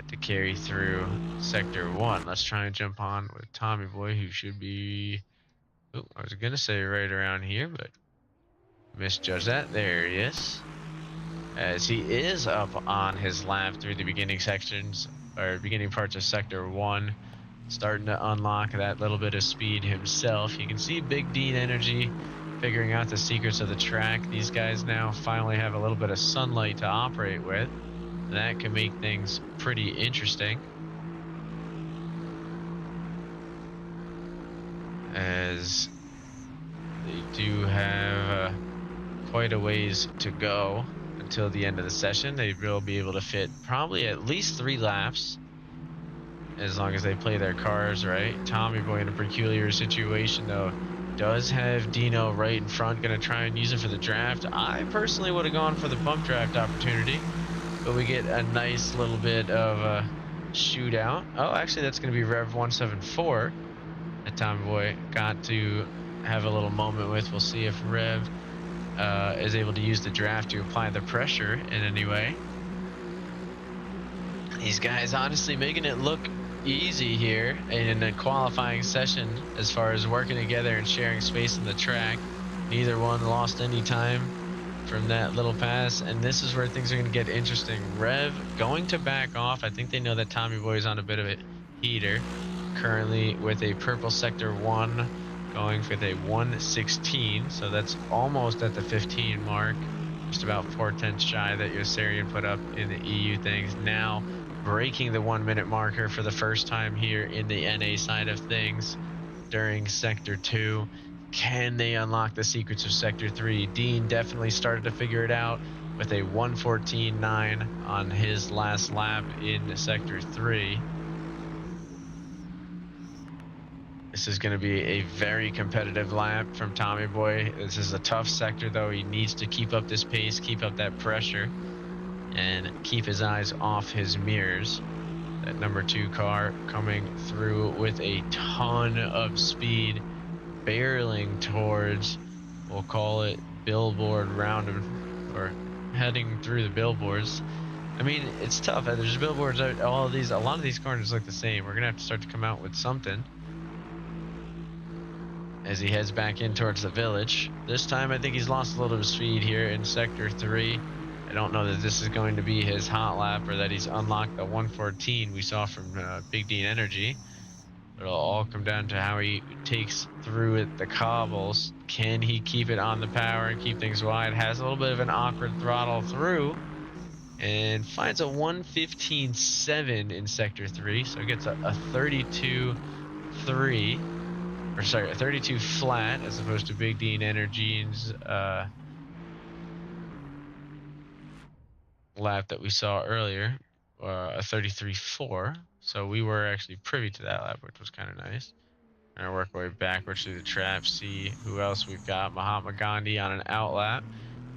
[SPEAKER 1] to carry through Sector 1. Let's try and jump on with Tommy Boy, who should be, oh, I was going to say right around here, but misjudged that. There he is. As he is up on his lap through the beginning sections, or beginning parts of Sector 1, starting to unlock that little bit of speed himself. You can see Big Dean Energy figuring out the secrets of the track. These guys now finally have a little bit of sunlight to operate with. That can make things pretty interesting, as they do have quite a ways to go until the end of the session. They will be able to fit probably at least 3 laps as long as they play their cars right. Tommy Boy in a peculiar situation, though, does have Dino right in front, going to try and use it for the draft. I personally would have gone for the pump draft opportunity, but we get a nice little bit of a shootout. Oh, actually, that's going to be Rev 174 that Tommy Boy got to have a little moment with. We'll see if Rev is able to use the draft to apply the pressure in any way. These guys honestly making it look easy here in a qualifying session as far as working together and sharing space in the track. Neither one lost any time from that little pass, and this is where things are going to get interesting. Rev going to back off. I think they know that Tommy Boy is on a bit of a heater currently with a purple Sector 1 going for the 116, so that's almost at the 15 mark, just about 4/10 shy that Yossarian put up in the EU things. Now breaking the 1 minute marker for the first time here in the NA side of things during Sector 2. Can they unlock the secrets of Sector 3? Dean definitely started to figure it out with a 1:14.9 on his last lap in Sector 3. This is going to be a very competitive lap from Tommy Boy. This is a tough sector, though. He needs to keep up this pace, keep up that pressure, and keep his eyes off his mirrors. That number 2 car coming through with a ton of speed, barreling towards, we'll call it billboard round, or heading through the billboards. I mean, it's tough. There's billboards out, a lot of these corners look the same. We're going to have to start to come out with something as he heads back in towards the village. This time I think he's lost a little bit of speed here in Sector 3. I don't know that this is going to be his hot lap or that he's unlocked the 1:14 we saw from Big Dean Energy. It'll all come down to how he takes through it, the cobbles. Can he keep it on the power and keep things wide? Has a little bit of an awkward throttle through and finds a 1:15.7 in Sector 3, so it gets a 32.3. Or sorry, a 32 flat as opposed to Big Dean Energy's lap that we saw earlier, a 33.4. So we were actually privy to that lap, which was kind of nice. And work our way backwards through the trap, see who else we've got. Mahatma Gandhi on an out lap.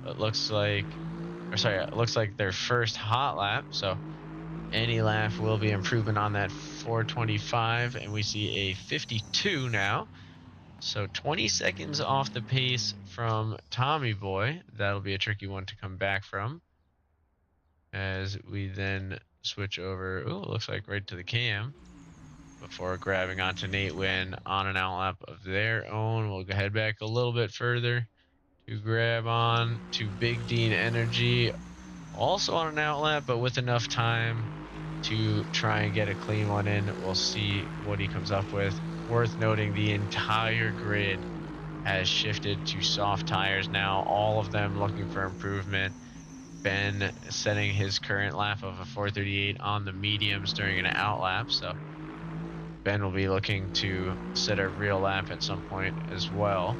[SPEAKER 1] It looks like, it looks like their first hot lap. So any lap will be improvement on that 4:25, and we see a 52 now. So 20 seconds off the pace from Tommy Boy. That'll be a tricky one to come back from, as we then switch over, ooh, it looks like right to the cam, before grabbing onto Nate Wynn on an outlap of their own. We'll head back a little bit further to grab on to Big Dean Energy, also on an outlap, but with enough time to try and get a clean one in. We'll see what he comes up with. Worth noting, the entire grid has shifted to soft tires now, all of them looking for improvement. Ben setting his current lap of a 4:38 on the mediums during an out lap, so Ben will be looking to set a real lap at some point as well.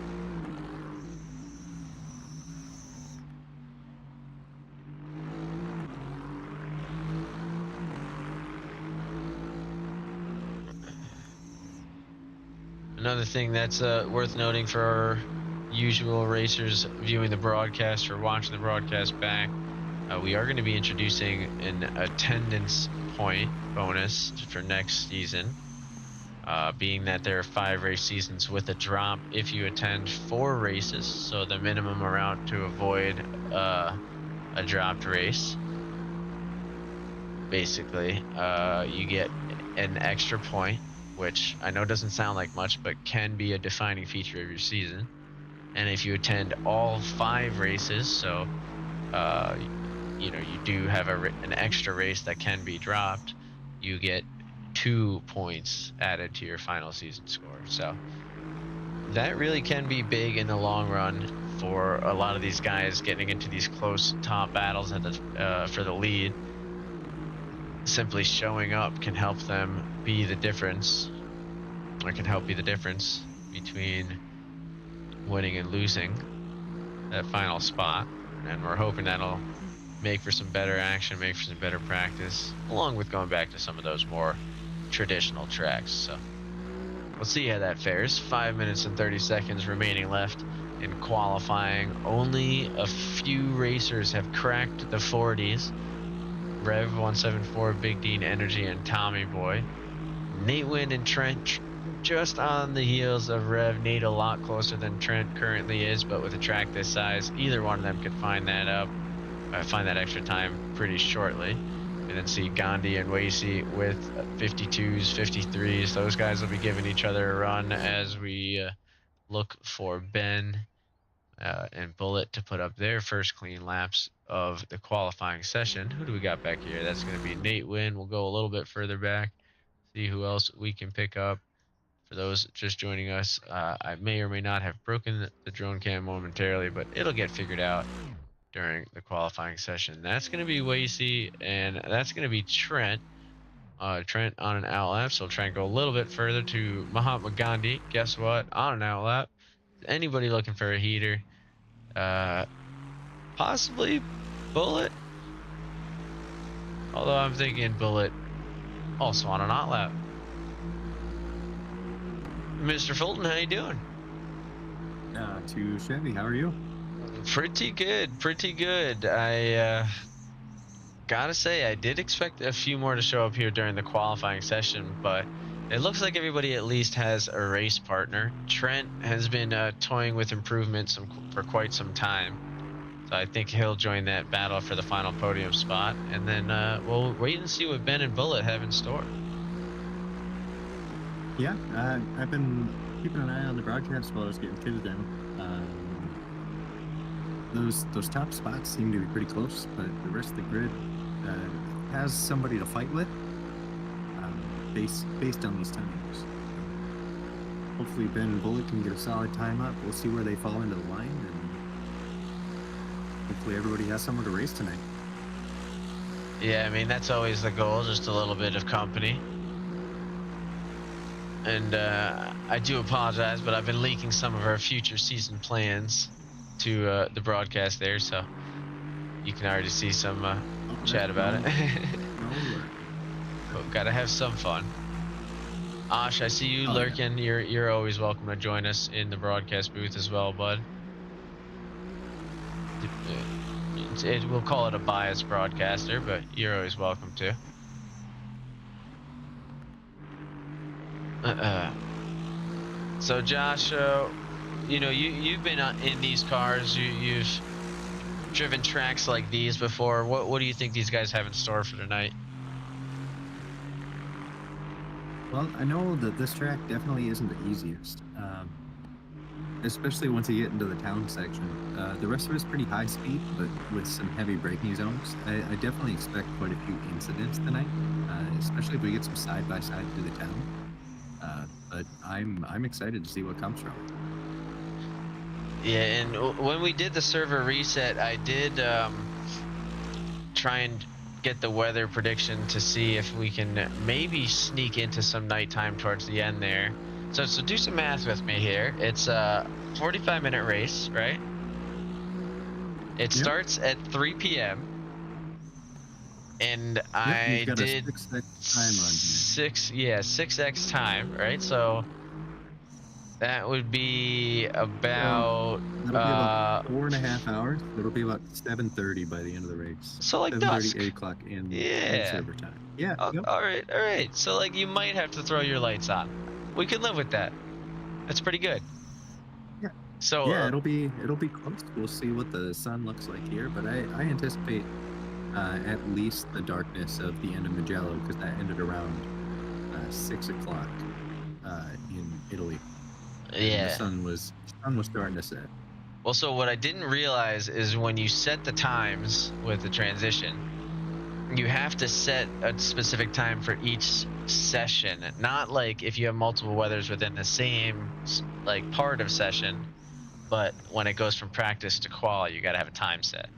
[SPEAKER 1] Another thing that's worth noting for our usual racers viewing the broadcast or watching the broadcast back, we are going to be introducing an attendance point bonus for next season. being that there are 5 race seasons with a drop if you attend 4 races, so the minimum amount to avoid a dropped race. Basically, you get an extra point, which I know doesn't sound like much, but can be a defining feature of your season. And if you attend all 5 races, so you do have an extra race that can be dropped, you get 2 points added to your final season score. So that really can be big in the long run for a lot of these guys getting into these close top battles at for the lead. Simply showing up can help them be the difference, or can help be the difference between winning and losing that final spot. And we're hoping that'll make for some better action, make for some better practice, along with going back to some of those more traditional tracks. So we'll see how that fares. 5 minutes and 30 seconds remaining left in qualifying. Only a few racers have cracked the 40s. Rev 174, Big Dean Energy, and Tommy Boy. Nate Wynn and Trent just on the heels of Rev. Nate a lot closer than Trent currently is, but with a track this size, either one of them could find that extra time pretty shortly. And then see Gandhi and Wasey with 52s, 53s. Those guys will be giving each other a run as we look for Ben and Bullet to put up their first clean laps of the qualifying session. Who do we got back here? That's going to be Nate Wynn. We'll go a little bit further back, see who else we can pick up. For those just joining us, I may or may not have broken the drone cam momentarily, but it'll get figured out during the qualifying session. That's going to be Wasey, and that's going to be Trent. Trent on an outlap, so we'll try and go a little bit further to Mahatma Gandhi. Guess what? On an outlap. Anybody looking for a heater? Possibly Bullet. Although I'm thinking Bullet also on an outlap. Mr. Fulton, how you doing?
[SPEAKER 2] Too shabby. How are you?
[SPEAKER 1] Pretty good, pretty good. I gotta say, I did expect a few more to show up here during the qualifying session, but it looks like everybody at least has a race partner. Trent has been toying with improvements for quite some time, so I think he'll join that battle for the final podium spot, and then we'll wait and see what Ben and Bullet have in store.
[SPEAKER 2] Yeah, I've been keeping an eye on the broadcast while I was getting kitted down. Those top spots seem to be pretty close, but the rest of the grid has somebody to fight with based on these times. Hopefully Ben and Bullet can get a solid time up. We'll see where they fall into the line, and hopefully everybody has someone to race tonight.
[SPEAKER 1] Yeah, I mean, that's always the goal, just a little bit of company. And I do apologize, but I've been leaking some of our future season plans to the broadcast there, so you can already see some chat about it. But gotta have some fun. Ash, I see you lurking. Yeah. You're always welcome to join us in the broadcast booth as well, bud. We'll call it a biased broadcaster, but you're always welcome to. So Josh, you've been in these cars. You've driven tracks like these before. What do you think these guys have in store for tonight?
[SPEAKER 2] Well, I know that this track definitely isn't the easiest, especially once you get into the town section. The rest of it is pretty high speed, but with some heavy braking zones. I definitely expect quite a few incidents tonight, especially if we get some side-by-side through the town. But I'm excited to see what comes from it.
[SPEAKER 1] Yeah, and when we did the server reset, I did try and get the weather prediction to see if we can maybe sneak into some nighttime towards the end there. So do some math with me here. It's a 45-minute race, right? It starts at 3 p.m. And I did 6x time, right? So that would be about
[SPEAKER 2] that'll be about 4.5 hours. It'll be about 7:30 by the end of the race.
[SPEAKER 1] So like
[SPEAKER 2] 7:30, 8 o'clock in server time. Yeah.
[SPEAKER 1] All right. So like you might have to throw your lights on. we can live with that. That's pretty good.
[SPEAKER 2] Yeah.
[SPEAKER 1] So
[SPEAKER 2] Yeah, it'll be close. We'll see what the sun looks like here, but I anticipate at least the darkness of the end of Magello because that ended around 6 o'clock in Italy, and the
[SPEAKER 1] yeah.
[SPEAKER 2] sun was starting to set.
[SPEAKER 1] Well, so what I didn't realize is when you set the times with the transition, you have to set a specific time for each session. Not like if you have multiple weathers within the same like part of session, but when it goes from practice to qual, you got to have a time set.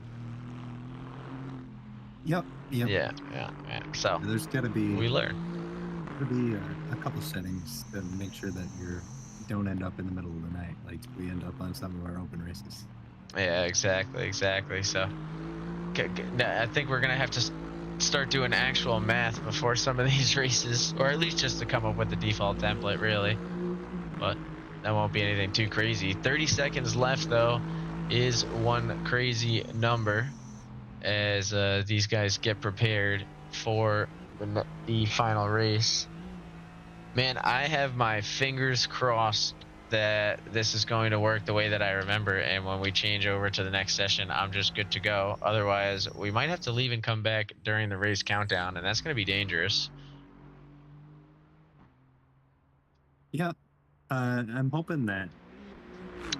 [SPEAKER 2] Yep, yep.
[SPEAKER 1] Yeah. So
[SPEAKER 2] There's got to be
[SPEAKER 1] we learn.
[SPEAKER 2] a couple settings to make sure that you don't end up in the middle of the night like we end up on some of our open races.
[SPEAKER 1] Yeah, exactly. So I think we're gonna have to start doing actual math before some of these races, or at least just to come up with the default template, really. But that won't be anything too crazy. 30 seconds left, though, is one crazy number as these guys get prepared for the final race. Man, I have my fingers crossed that this is going to work the way that I remember, and when we change over to the next session, I'm just good to go. Otherwise, we might have to leave and come back during the race countdown, and that's going to be dangerous.
[SPEAKER 2] Yep. I'm hoping
[SPEAKER 1] That's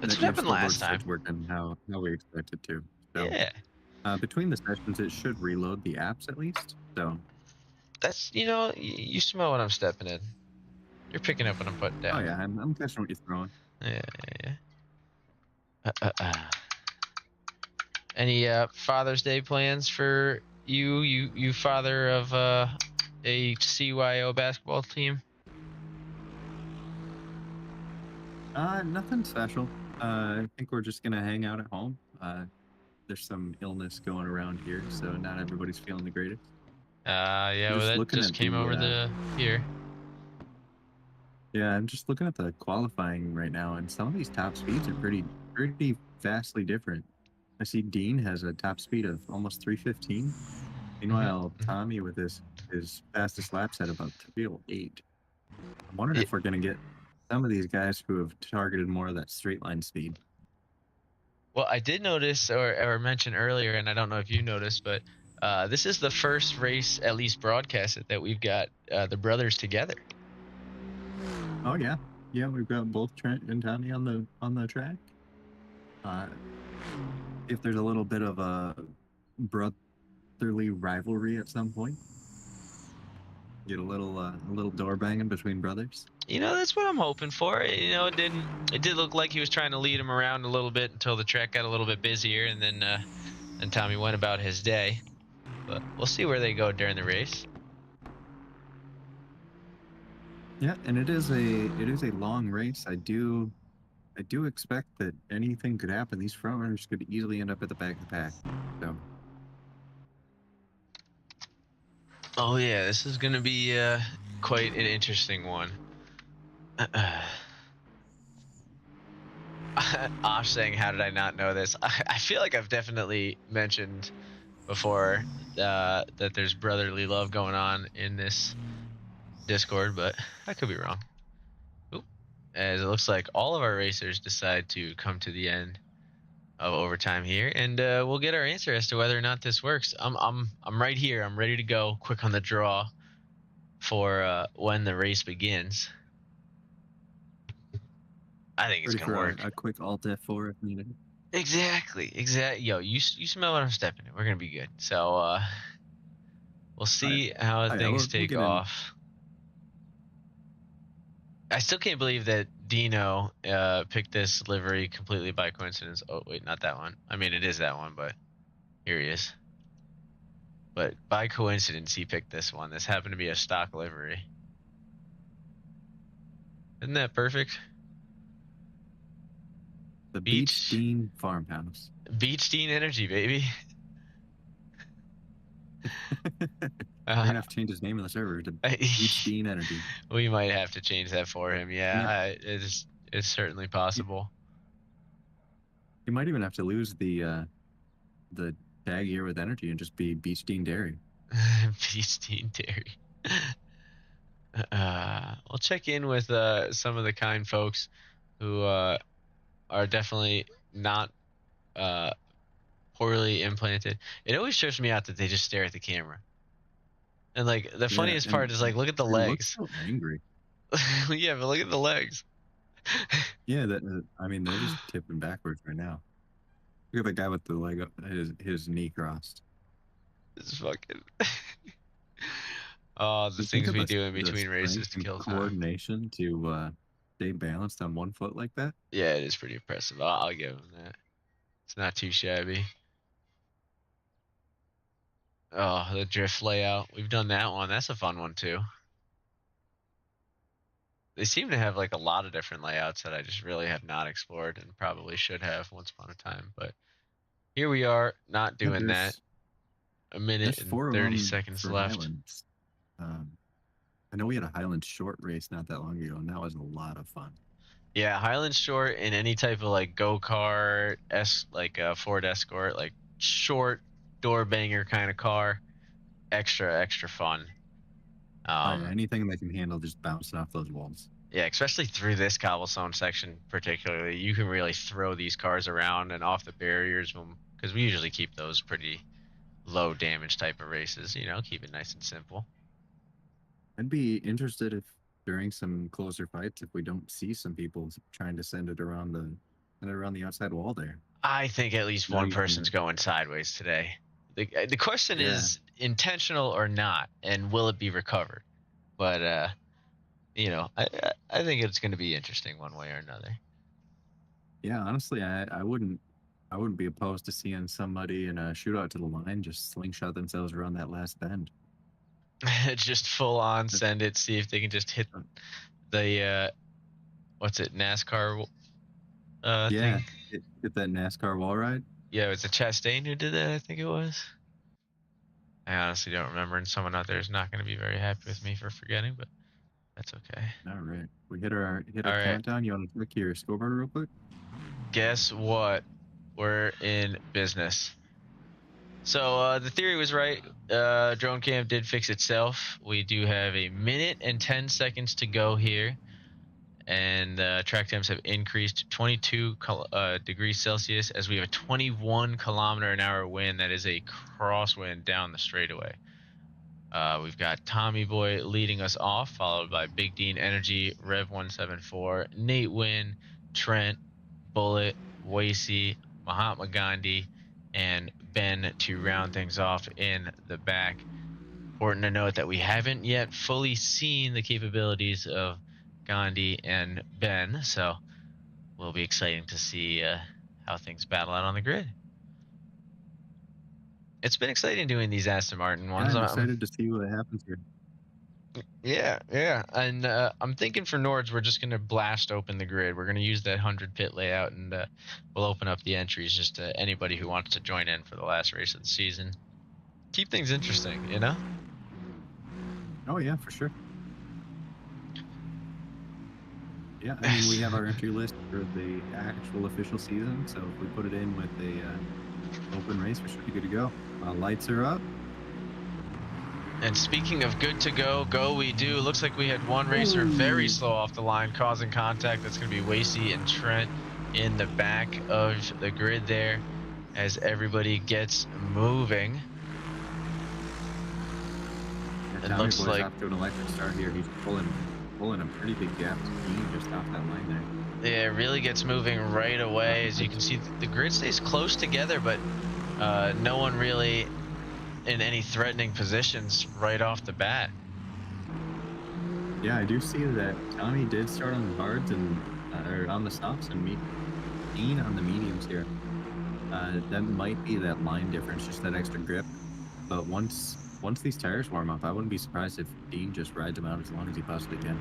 [SPEAKER 2] that
[SPEAKER 1] what
[SPEAKER 2] your
[SPEAKER 1] happened last
[SPEAKER 2] scoreboard
[SPEAKER 1] time.
[SPEAKER 2] starts working how we expect it to. So
[SPEAKER 1] Yeah.
[SPEAKER 2] between the sessions, it should reload the apps at least. So
[SPEAKER 1] That's, you smell what I'm stepping in. You're picking up what I'm putting
[SPEAKER 2] oh
[SPEAKER 1] down.
[SPEAKER 2] yeah, I'm catching what you're throwing.
[SPEAKER 1] Yeah. Any Father's Day plans for you father of a CYO basketball team?
[SPEAKER 2] Nothing special. I think we're just gonna hang out at home. There's some illness going around here, so not everybody's feeling the greatest.
[SPEAKER 1] Yeah,
[SPEAKER 2] I'm
[SPEAKER 1] well,
[SPEAKER 2] just
[SPEAKER 1] that
[SPEAKER 2] looking
[SPEAKER 1] just
[SPEAKER 2] at
[SPEAKER 1] came over the here.
[SPEAKER 2] I'm just looking at the qualifying right now, and some of these top speeds are pretty vastly different. I see Dean has a top speed of almost 315. Meanwhile,
[SPEAKER 1] Hmm.
[SPEAKER 2] Tommy with his fastest laps at about 308. I'm wondering
[SPEAKER 1] It,
[SPEAKER 2] if we're gonna get some of these guys who have targeted more of that straight line speed.
[SPEAKER 1] well, I did notice or mention earlier, and I don't know if you noticed, but this is the first race, at least broadcasted, that we've got the brothers together.
[SPEAKER 2] Oh yeah, yeah, we've got both Trent and Tommy on the track. Uh, if there's a little bit of a brotherly rivalry at some point, get a little door banging between brothers.
[SPEAKER 1] That's what I'm hoping for. It did look like he was trying to lead him around a little bit until the track got a little bit busier, and then Tommy went about his day. But we'll see where they go during the race.
[SPEAKER 2] Yeah, and it is a long race. I do expect that anything could happen. These front runners could easily end up at the back of the pack. So
[SPEAKER 1] Oh yeah, this is gonna be quite an interesting one. Osh saying, "How did I not know this?" I feel like I've definitely mentioned before that there's brotherly love going on in this Discord, but I could be wrong. Oop. As it looks like all of our racers decide to come to the end of overtime here, and we'll get our answer as to whether or not this works. I'm right here. I'm ready to go. Quick on the draw for when the race begins. I think it's
[SPEAKER 2] ready
[SPEAKER 1] gonna
[SPEAKER 2] for
[SPEAKER 1] work.
[SPEAKER 2] a quick Alt F4 if needed.
[SPEAKER 1] Exactly. Yo, you smell what I'm stepping in. We're gonna be good. So we'll
[SPEAKER 2] Oh yeah,
[SPEAKER 1] see how
[SPEAKER 2] oh yeah,
[SPEAKER 1] things
[SPEAKER 2] we'll
[SPEAKER 1] take
[SPEAKER 2] get in.
[SPEAKER 1] off. I still can't believe that Dino picked this livery completely by coincidence. Oh wait, not that one. I mean, it is that one, but here he is. But by coincidence, he picked this one. This happened to be a stock livery. Isn't that perfect?
[SPEAKER 2] The Beach
[SPEAKER 1] Beach,
[SPEAKER 2] Dean Farmhouse.
[SPEAKER 1] Beach Dean Energy, baby.
[SPEAKER 2] We're gonna have to change his name in the server to Beach Dean Energy.
[SPEAKER 1] We might have to change that for him.
[SPEAKER 2] Yeah,
[SPEAKER 1] Yeah, it's certainly
[SPEAKER 2] you,
[SPEAKER 1] possible.
[SPEAKER 2] you might even have to lose the tag here with energy and just be Beach Dean Dairy.
[SPEAKER 1] Beach Dean Dairy. We'll check in with some of the kind folks who are definitely not uh, poorly implanted. It always trips me out that they just stare at the camera. And like the
[SPEAKER 2] Yeah,
[SPEAKER 1] funniest
[SPEAKER 2] and
[SPEAKER 1] part is like, look at the
[SPEAKER 2] they look
[SPEAKER 1] legs.
[SPEAKER 2] so angry.
[SPEAKER 1] Yeah, but look at the legs.
[SPEAKER 2] Yeah, I mean, they're just tipping backwards right now. Look at the guy with the leg up, his knee crossed.
[SPEAKER 1] It's fucking. Oh, the
[SPEAKER 2] And think
[SPEAKER 1] things
[SPEAKER 2] of
[SPEAKER 1] we do in
[SPEAKER 2] the
[SPEAKER 1] between races
[SPEAKER 2] strength
[SPEAKER 1] to
[SPEAKER 2] and
[SPEAKER 1] kill time.
[SPEAKER 2] coordination to stay balanced on one foot like that.
[SPEAKER 1] Yeah, it is pretty impressive. I'll give him that. It's not too shabby. Oh, the drift layout. We've done that one. That's a fun one too. They seem to have like a lot of different layouts that I just really have not explored and probably should have once upon a time. But here we are, not
[SPEAKER 2] Yeah,
[SPEAKER 1] doing that. A minute
[SPEAKER 2] there's
[SPEAKER 1] and
[SPEAKER 2] 4 of
[SPEAKER 1] 30
[SPEAKER 2] them
[SPEAKER 1] seconds
[SPEAKER 2] for
[SPEAKER 1] left.
[SPEAKER 2] Highlands. Um, I know we had a Highlands short race not that long ago, and that was a lot of fun.
[SPEAKER 1] Yeah, Highland Short in any type of like go kart, like a Ford Escort, like short door banger kind of car, extra fun.
[SPEAKER 2] Oh yeah,
[SPEAKER 1] Um,
[SPEAKER 2] anything that can handle just bouncing off those walls.
[SPEAKER 1] yeah, especially through this cobblestone section, particularly, you can really throw these cars around and off the barriers because we usually keep those pretty low damage type of races. Keep it nice and simple.
[SPEAKER 2] I'd be interested if during some closer fights, if we don't see some people trying to send it around the outside wall there.
[SPEAKER 1] I think at least
[SPEAKER 2] I know
[SPEAKER 1] one
[SPEAKER 2] you
[SPEAKER 1] person's
[SPEAKER 2] can.
[SPEAKER 1] going sideways today. The question
[SPEAKER 2] Yeah,
[SPEAKER 1] is intentional or not, and will it be recovered? But I think it's going to be interesting one way or another.
[SPEAKER 2] yeah. Honestly, I wouldn't be opposed to seeing somebody in a shootout to the line just slingshot themselves around that last bend.
[SPEAKER 1] Just full on
[SPEAKER 2] That-
[SPEAKER 1] send it, see if they can just hit
[SPEAKER 2] uh,
[SPEAKER 1] the what's it, NASCAR
[SPEAKER 2] Yeah,
[SPEAKER 1] thing.
[SPEAKER 2] get that NASCAR wall ride.
[SPEAKER 1] Yeah, it was a Chastain who did that, I think it was. I honestly don't remember, and someone out there is not going to be very happy with me for forgetting, but that's okay.
[SPEAKER 2] All right, we hit
[SPEAKER 1] All
[SPEAKER 2] our
[SPEAKER 1] right,
[SPEAKER 2] countdown. You want to check your scoreboard real quick?
[SPEAKER 1] guess what? We're in business. So the theory was right. Drone cam did fix itself. We do have a minute and 10 seconds to go here, and track temps have increased to 22 degrees Celsius as we have a 21 kilometer an hour wind. That is a crosswind down the straightaway. We've got Tommy Boy leading us off, followed by Big Dean Energy, Rev 174, Nate Wynn, Trent, Bullet, Wasey, Mahatma Gandhi, and Ben to round things off in the back. Important to note that we haven't yet fully seen the capabilities of Gandhi and Ben, so will be exciting to see how things battle out on the grid. It's been exciting doing these Aston Martin
[SPEAKER 2] Yeah,
[SPEAKER 1] ones.
[SPEAKER 2] I'm excited to see what happens here.
[SPEAKER 1] Yeah, and I'm thinking for Nords, we're just gonna blast open the grid. We're gonna use that 100 pit layout, and we'll open up the entries just to anybody who wants to join in for the last race of the season. Keep things interesting, you know.
[SPEAKER 2] Oh yeah, for sure. Yeah, I mean, we have our entry list for the actual official season, so if we put it in with a open race, we should be good to go. Lights are up.
[SPEAKER 1] And speaking of good to go we do. Looks like we had one racer very slow off the line, causing contact. That's going to be Wasey and Trent in the back of the grid there as everybody gets moving.
[SPEAKER 2] Yeah,
[SPEAKER 1] It
[SPEAKER 2] Tommy
[SPEAKER 1] looks
[SPEAKER 2] Boy's
[SPEAKER 1] like,
[SPEAKER 2] off to an electric start here. He's pulling a pretty big gap to Dean just off that line there.
[SPEAKER 1] yeah, it really gets moving right away. As you can see, the grid stays close together, but no one really in any threatening positions right off the bat.
[SPEAKER 2] Yeah, I do see that Tommy did start on the hards and or on the softs and Dean on the mediums here. That might be that line difference, just that extra grip. But once these tires warm up, I wouldn't be surprised if Dean just rides them out as long as he possibly can.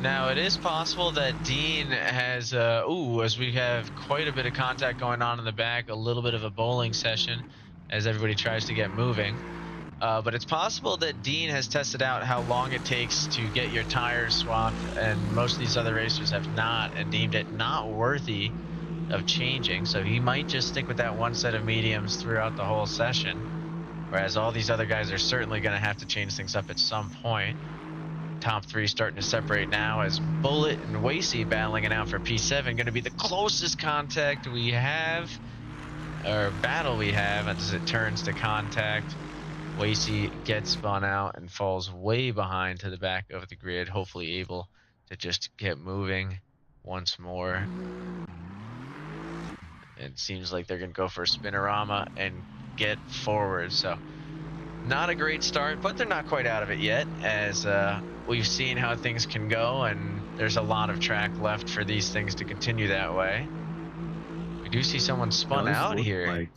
[SPEAKER 1] Now, it is possible that Dean has, as we have quite a bit of contact going on in the back, a little bit of a bowling session as everybody tries to get moving. But it's possible that Dean has tested out how long it takes to get your tires swapped, and most of these other racers have not, and deemed it not worthy of changing. So he might just stick with that one set of mediums throughout the whole session, whereas all these other guys are certainly going to have to change things up at some point. Top three starting to separate now as Bullet and Wasey battling it out for P7. Going to be the closest contact we have, or battle we have, as it turns to contact. Wasey gets spun out and falls way behind to the back of the grid, hopefully able to just get moving once more. It seems like they're going to go for a spinorama and get forward. So not a great start, but they're not quite out of it yet, as we've seen how things can go, and there's a lot of track left for these things to continue that way. We do see someone spun out here.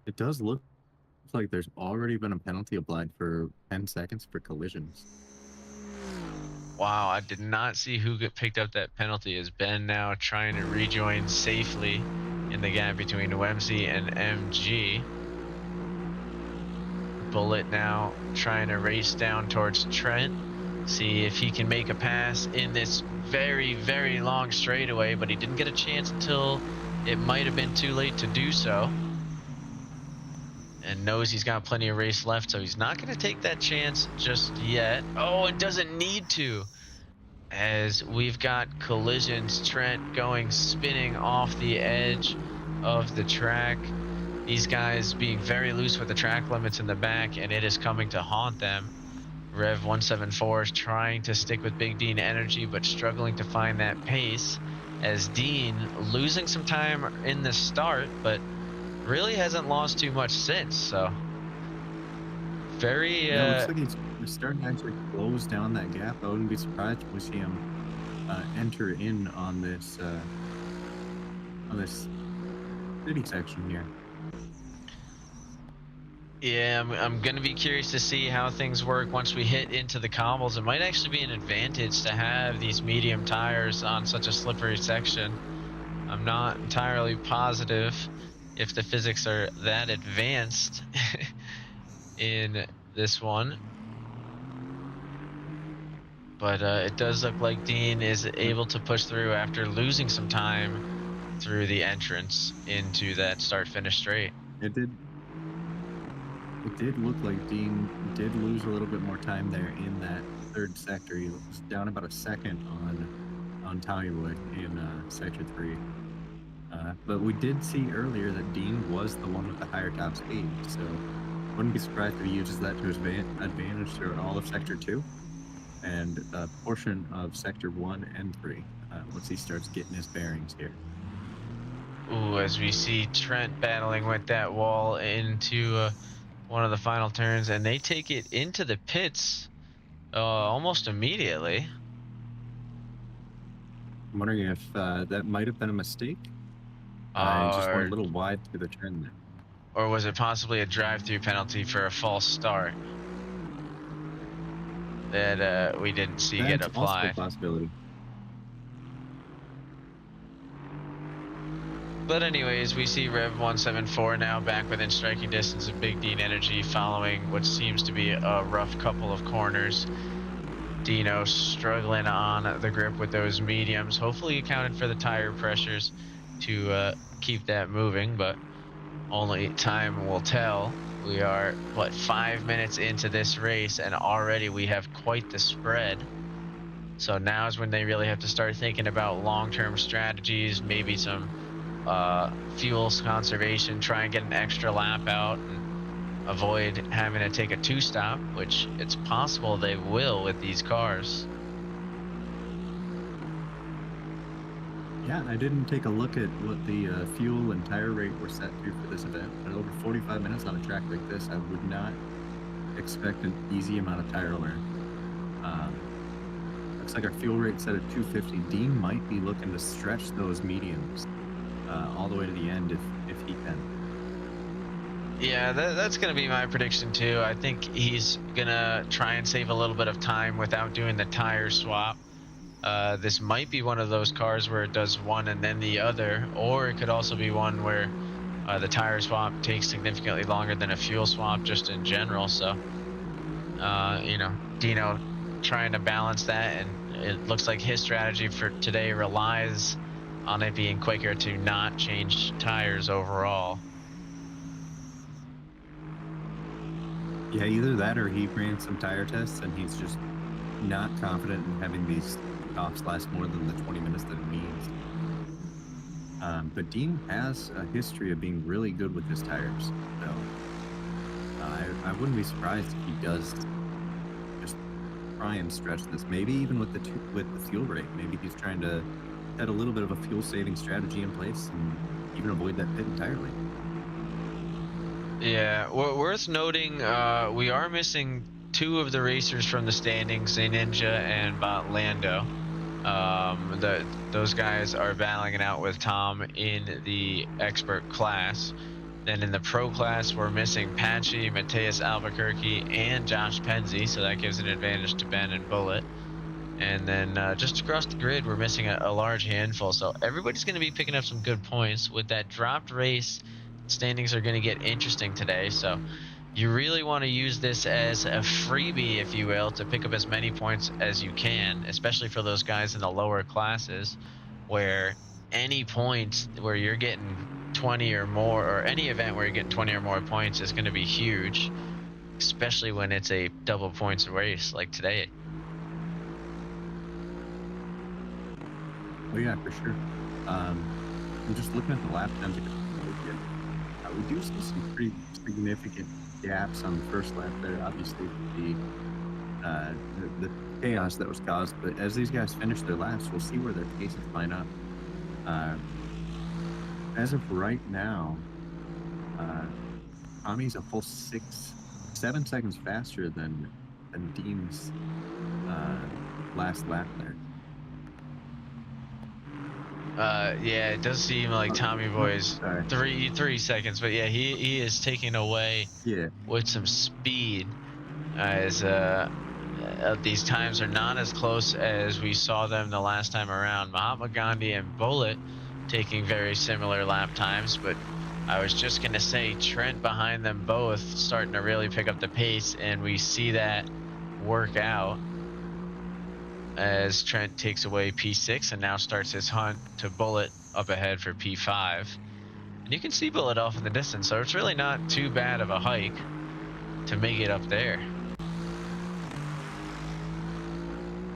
[SPEAKER 2] It does look like there's already been a penalty applied for 10 seconds for collisions.
[SPEAKER 1] Wow, I did not see who picked up that penalty, as Ben now trying to rejoin safely in the gap between Wemsey and MG. Bullet now trying to race down towards Trent, see if he can make a pass in this very, very long straightaway, but he didn't get a chance until it might have been too late to do so. And knows he's got plenty of race left, so he's not going to take that chance just yet. Oh, it doesn't need to, as we've got collisions. Trent going spinning off the edge of the track. These guys being very loose with the track limits in the back, and it is coming to haunt them. Rev 174 is trying to stick with Big Dean Energy, but struggling to find that pace, as Dean losing some time in the start, but really hasn't lost too much since. So very
[SPEAKER 2] looks like he's starting to actually close down that gap. I wouldn't be surprised if we see him enter in on this city section here.
[SPEAKER 1] Yeah, I'm going to be curious to see how things work once we hit into the cobbles. It might actually be an advantage to have these medium tires on such a slippery section. I'm not entirely positive if the physics are that advanced in this one. But it does look like Dean is able to push through after losing some time through the entrance into that start-finish straight.
[SPEAKER 2] It did look like Dean did lose a little bit more time there in that third sector. He was down about a second on Tommywood in sector 3. But we did see earlier that Dean was the one with the higher top speed, so wouldn't be surprised if he uses that to his advantage throughout all of sector 2 and a portion of sector 1 and 3 once he starts getting his bearings here.
[SPEAKER 1] Ooh, as we see Trent battling with that wall into one of the final turns, and they take it into the pits almost immediately.
[SPEAKER 2] I'm wondering if that might have been a mistake. Just went a little wide through the turn there.
[SPEAKER 1] Or was it possibly a drive-through penalty for a false start that we didn't see get applied?
[SPEAKER 2] Also a possibility.
[SPEAKER 1] But anyways, we see Rev 174 now back within striking distance of Big Dean Energy, following what seems to be a rough couple of corners. Dino struggling on the grip with those mediums, hopefully accounted for the tire pressures to keep that moving, but only time will tell. We are, what, 5 minutes into this race, and already we have quite the spread. So now is when they really have to start thinking about long-term strategies, maybe some fuel conservation, try and get an extra lap out and avoid having to take a two-stop, which it's possible they will with these cars.
[SPEAKER 2] Yeah, I didn't take a look at what the fuel and tire rate were set to for this event, but over 45 minutes on a track like this, I would not expect an easy amount of tire wear. Looks like our fuel rate set at 250. Dean might be looking to stretch those mediums all the way to the end if he can.
[SPEAKER 1] Yeah, that's going to be my prediction too. I think he's going to try and save a little bit of time without doing the tire swap. This might be one of those cars where it does one and then the other, or it could also be one where the tire swap takes significantly longer than a fuel swap just in general. So, you know, Dino trying to balance that, and it looks like his strategy for today relies on it being quicker to not change tires overall.
[SPEAKER 2] Yeah, either that or he ran some tire tests and he's just not confident in having these offs last more than the 20 minutes that it needs. But Dean has a history of being really good with his tires, so I wouldn't be surprised if he does just try and stretch this. Maybe even with the fuel rate, maybe he's trying to set a little bit of a fuel saving strategy in place and even avoid that pit entirely.
[SPEAKER 1] Yeah, worth noting, we are missing two of the racers from the standings, Ninja and Bot Lando. Those guys are battling it out with Tom in the expert class. Then in the pro class, we're missing Patchy, Mateus Albuquerque, and Josh Penzi, so that gives an advantage to Ben and Bullet. And then just across the grid, we're missing a large handful. So everybody's going to be picking up some good points. With that dropped race, standings are going to get interesting today. So you really want to use this as a freebie, if you will, to pick up as many points as you can, especially for those guys in the lower classes, where any point where you're getting 20 or more, or any event where you're getting 20 or more points is going to be huge, especially when it's a double points race like today.
[SPEAKER 2] Oh yeah, for sure. I'm just looking at the lap times again. We do see some pretty significant gaps on the first lap there. Obviously, the chaos that was caused, but as these guys finish their laps, we'll see where their paces line up. As of right now, Tommy's a full 7 seconds faster than Dean's last lap there.
[SPEAKER 1] Yeah, it does seem like Tommy Boy's 3 seconds, but yeah, he is taking away with some speed, as these times are not as close as we saw them the last time around. Mahatma Gandhi and Bullet taking very similar lap times, but I was just gonna say Trent behind them both starting to really pick up the pace, and we see that work out as Trent takes away P6 and now starts his hunt to Bullet up ahead for P5. And you can see Bullet off in the distance, so it's really not too bad of a hike to make it up there.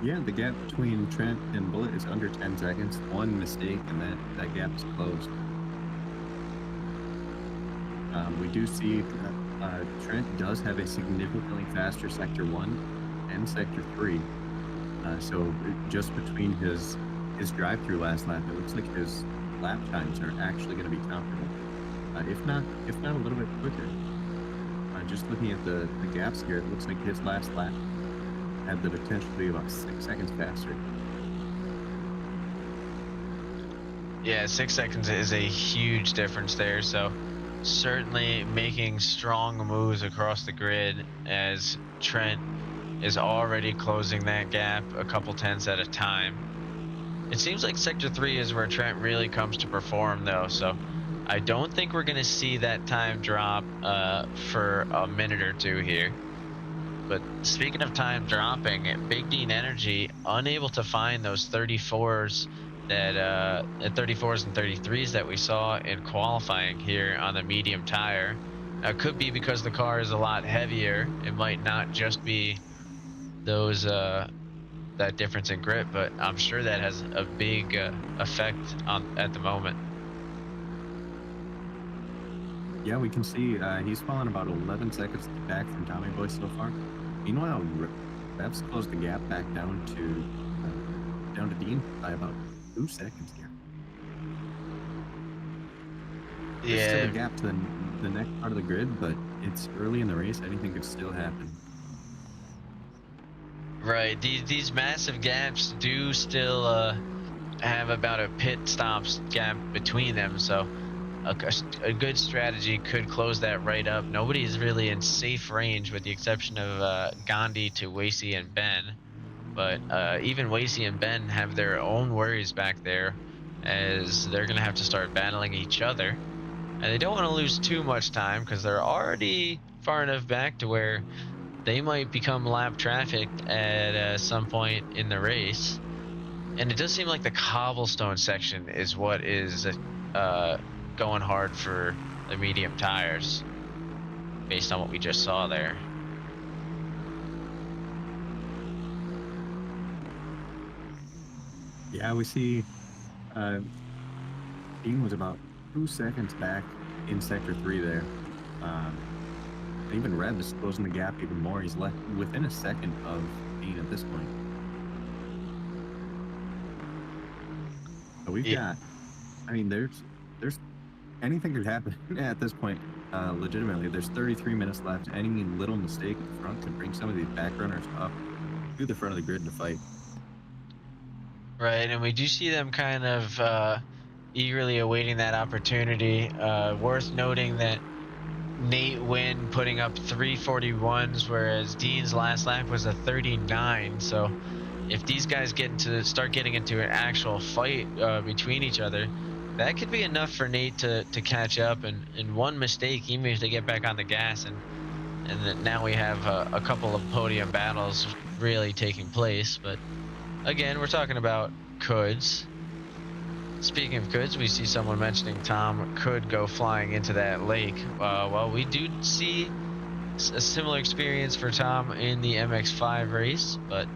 [SPEAKER 2] Yeah, the gap between Trent and Bullet is under 10 seconds. One mistake and that gap is closed. We do see that Trent does have a significantly faster Sector 1 and Sector 3. So just between his drive-through last lap, it looks like his lap times are actually going to be comparable, if not a little bit quicker. Just looking at the gaps here, it looks like his last lap had the potential to be about 6 seconds faster.
[SPEAKER 1] Yeah, 6 seconds is a huge difference there. So certainly making strong moves across the grid, as Trent is already closing that gap a couple tenths at a time. It seems like Sector 3 is where Trent really comes to perform, though, so I don't think we're going to see that time drop for a minute or two here. But speaking of time dropping, Big Dean Energy unable to find those 34s that 34s and 33s that we saw in qualifying here on the medium tire. Now, it could be because the car is a lot heavier. It might not just be those that difference in grip, but I'm sure that has a big effect at the moment.
[SPEAKER 2] Yeah, we can see he's fallen about 11 seconds back from Tommy Boy so far. Meanwhile, Rev's closed the gap back down to Dean by about 2 seconds here.
[SPEAKER 1] Yeah,
[SPEAKER 2] there's still a gap to the next part of the grid, but it's early in the race. Anything could still happen.
[SPEAKER 1] Right, these massive gaps do still have about a pit stops gap between them, so a good strategy could close that right up. Nobody is really in safe range with the exception of Gandhi to Wasey and Ben, but even Wasey and Ben have their own worries back there, as they're gonna have to start battling each other, and they don't want to lose too much time because they're already far enough back to where they might become lap trafficked at some point in the race. And it does seem like the cobblestone section is what is going hard for the medium tires, based on what we just saw there.
[SPEAKER 2] Yeah, we see uh, Dean was about 2 seconds back in sector three there. Um, Even Rev is closing the gap even more. He's left within a second of Dean at this point. So we've
[SPEAKER 1] Yeah,
[SPEAKER 2] got, I mean, there's anything could happen at this point. Legitimately, there's 33 minutes left. Any little mistake at the front could bring some of these back runners up to the front of the grid to fight.
[SPEAKER 1] right. And we do see them kind of eagerly awaiting that opportunity. Worth noting that Nate Wynn putting up 341s, whereas Dean's last lap was a 39. So if these guys start getting into an actual fight between each other, that could be enough for Nate to catch up. And one mistake, even if they get back on the gas, and that now we have a couple of podium battles really taking place. But again, we're talking about coulds. Speaking of coulds, we see someone mentioning Tom could go flying into that lake. Well, we do see a similar experience for Tom in the MX5 race, but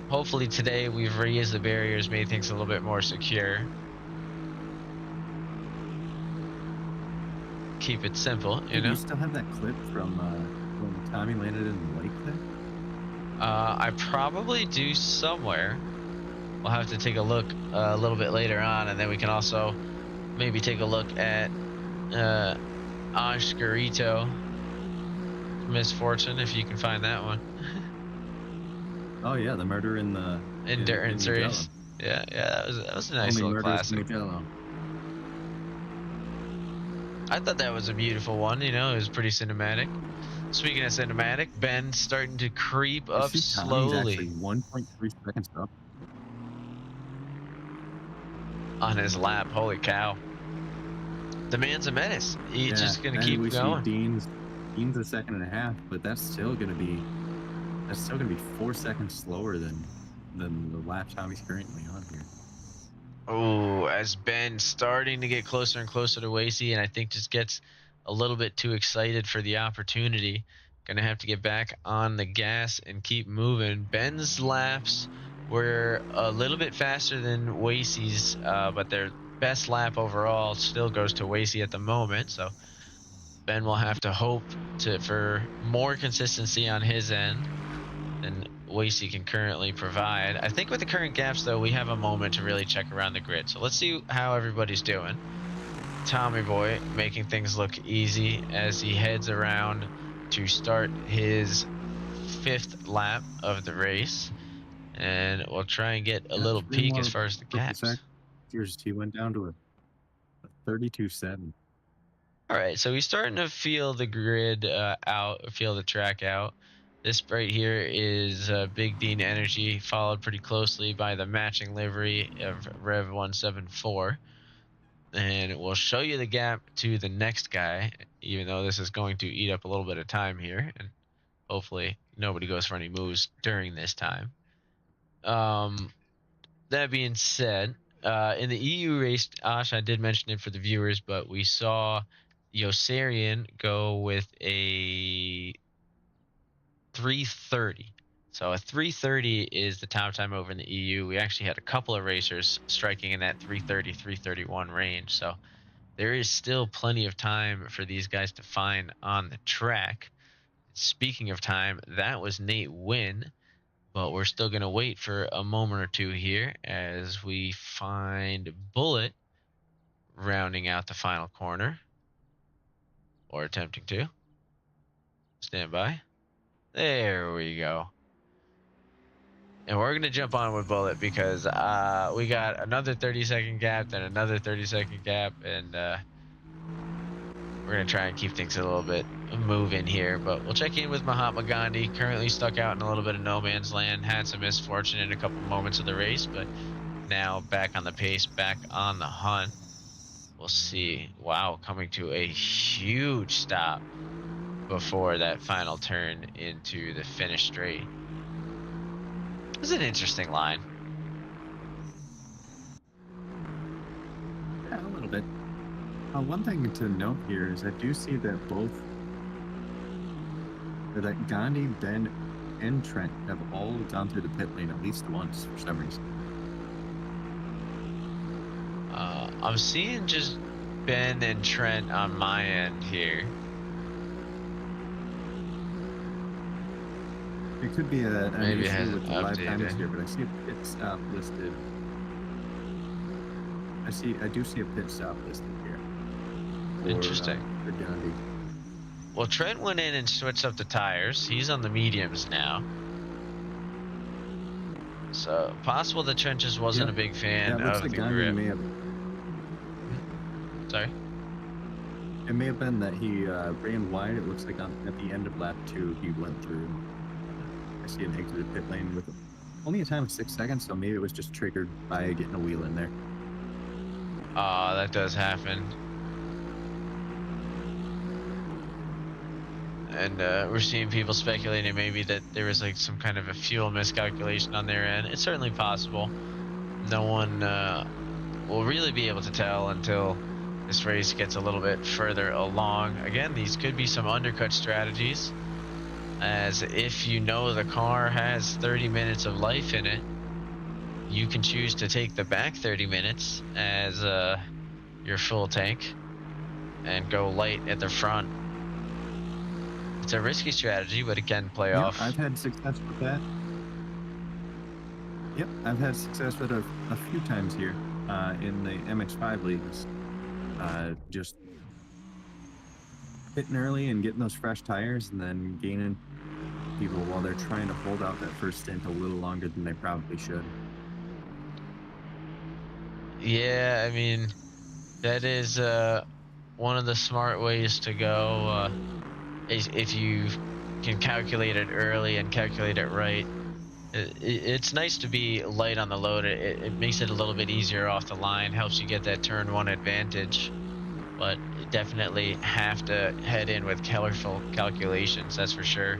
[SPEAKER 1] hopefully today we've raised the barriers, made things a little bit more secure. Keep it simple,
[SPEAKER 2] Hey, do you still have that clip from when Tommy landed in the lake there?
[SPEAKER 1] I probably do somewhere. We'll have to take a look a little bit later on, and then we can also maybe take a look at Oscarito misfortune if you can find that one.
[SPEAKER 2] Oh yeah, the murder in
[SPEAKER 1] Endurance race.
[SPEAKER 2] Mugello.
[SPEAKER 1] Yeah, that was a nice
[SPEAKER 2] Only
[SPEAKER 1] little
[SPEAKER 2] murders in
[SPEAKER 1] classic.
[SPEAKER 2] Mugello.
[SPEAKER 1] I thought that was a beautiful one. It was pretty cinematic. Speaking of cinematic, Ben's starting to creep
[SPEAKER 2] I
[SPEAKER 1] up
[SPEAKER 2] see Tommy's actually
[SPEAKER 1] slowly
[SPEAKER 2] 1.3 seconds up.
[SPEAKER 1] on his lap. Holy cow. The man's a menace. He's
[SPEAKER 2] Yeah,
[SPEAKER 1] just going to
[SPEAKER 2] and
[SPEAKER 1] keep
[SPEAKER 2] we see
[SPEAKER 1] going.
[SPEAKER 2] Dean's a second and a half, but that's still gonna be 4 seconds slower than the lap Tommy's currently on here.
[SPEAKER 1] Oh, as Ben starting to get closer and closer to Wasey, and I think just gets a little bit too excited for the opportunity. Gonna have to get back on the gas and keep moving. Ben's laps were a little bit faster than Wasey's, but their best lap overall still goes to Wasey at the moment. So Ben will have to hope for more consistency on his end than Wasey can currently provide. I think with the current gaps, though, we have a moment to really check around the grid. So let's see how everybody's doing. Tommy Boy making things look easy as he heads around to start his 5th lap of the race. And we'll try and get a
[SPEAKER 2] Yeah,
[SPEAKER 1] little
[SPEAKER 2] 3
[SPEAKER 1] peek as
[SPEAKER 2] more
[SPEAKER 1] far as the
[SPEAKER 2] purple
[SPEAKER 1] gaps.
[SPEAKER 2] sectors. He went down to a 32.7.
[SPEAKER 1] All right, so he's starting to feel the grid out, feel the track out. This right here is Big Dean Energy, followed pretty closely by the matching livery of Rev 174. And we'll show you the gap to the next guy, even though this is going to eat up a little bit of time here. And hopefully nobody goes for any moves during this time. That being said, in the EU race, Ash, I did mention it for the viewers, but we saw Yosarian go with a 330. So a 330 is the top time over in the EU. We actually had a couple of racers striking in that 330, 331 range. So there is still plenty of time for these guys to find on the track. Speaking of time, that was Nate Wynn. But we're still going to wait for a moment or two here as we find Bullet rounding out the final corner, or attempting to. Stand by. There we go. And we're going to jump on with Bullet because we got another 30-second gap, then another 30-second gap, and we're going to try and keep things a little bit moving here. But we'll check in with Mahatma Gandhi, currently stuck out in a little bit of no man's land, had some misfortune in a couple moments of the race, but now back on the pace, back on the hunt. We'll see. Wow, coming to a huge stop before that final turn into the finish straight. This is an interesting line.
[SPEAKER 2] Yeah, a little bit. One thing to note here is I do see that Gandhi, Ben, and Trent have all gone through the pit lane at least once for some reason.
[SPEAKER 1] I'm seeing just Ben and Trent on my end here.
[SPEAKER 2] It could be an
[SPEAKER 1] Maybe it
[SPEAKER 2] issue
[SPEAKER 1] hasn't
[SPEAKER 2] with the live timings
[SPEAKER 1] updated.
[SPEAKER 2] here, but I see a pit stop listed. I do see a pit stop listed here
[SPEAKER 1] Interesting.
[SPEAKER 2] for Gandhi.
[SPEAKER 1] Well, Trent went in and switched up the tires. He's on the mediums now. So possible that Trent just wasn't
[SPEAKER 2] Yep.
[SPEAKER 1] a big
[SPEAKER 2] Yeah,
[SPEAKER 1] fan
[SPEAKER 2] it looks
[SPEAKER 1] of
[SPEAKER 2] like
[SPEAKER 1] the
[SPEAKER 2] Gandhi
[SPEAKER 1] grip.
[SPEAKER 2] may have.
[SPEAKER 1] Sorry.
[SPEAKER 2] It may have been that he ran wide. It looks like at the end of lap 2, he went through. I see an exited pit lane with only a time of 6 seconds, so maybe it was just triggered by getting a wheel in there.
[SPEAKER 1] That does happen. And we're seeing people speculating maybe that there was like some kind of a fuel miscalculation on their end. It's certainly possible. No one will really be able to tell until this race gets a little bit further along. Again, these could be some undercut strategies, as if you know the car has 30 minutes of life in it, you can choose to take the back 30 minutes as your full tank and go light at the front. It's a risky strategy, but it can play
[SPEAKER 2] Yeah,
[SPEAKER 1] off.
[SPEAKER 2] I've had success with that. Yep, I've had success with it a few times here in the MX5 leagues. Just hitting early and getting those fresh tires, and then gaining people while they're trying to hold out that first stint a little longer than they probably should.
[SPEAKER 1] Yeah, I mean, that is one of the smart ways to go. Is if you can calculate it early and calculate it right. It's nice to be light on the load. It makes it a little bit easier off the line, helps you get that turn one advantage. But you definitely have to head in with colorful calculations, that's for sure.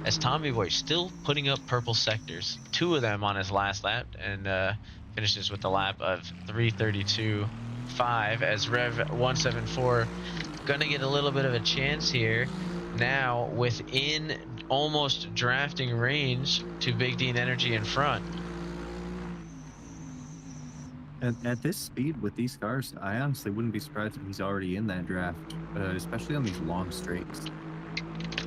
[SPEAKER 1] As Tommy Boy still putting up purple sectors, 2 of them on his last lap, and finishes with a lap of 3:32.5 as Rev 174 gonna get a little bit of a chance here now within almost drafting range to Big Dean Energy in front.
[SPEAKER 2] At this speed with these cars, I honestly wouldn't be surprised if he's already in that draft, especially on these long straights.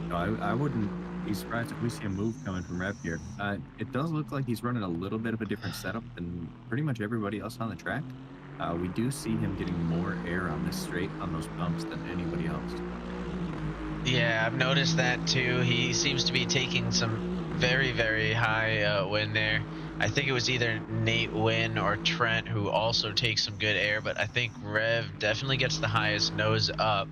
[SPEAKER 2] No, I wouldn't be surprised if we see a move coming from Rev here. It does look like he's running a little bit of a different setup than pretty much everybody else on the track. We do see him getting more air on this straight on those bumps than anybody else.
[SPEAKER 1] Yeah, I've noticed that too. He seems to be taking some very, very high wind there. I think it was either Nate Wynn or Trent who also takes some good air, but I think Rev definitely gets the highest nose up.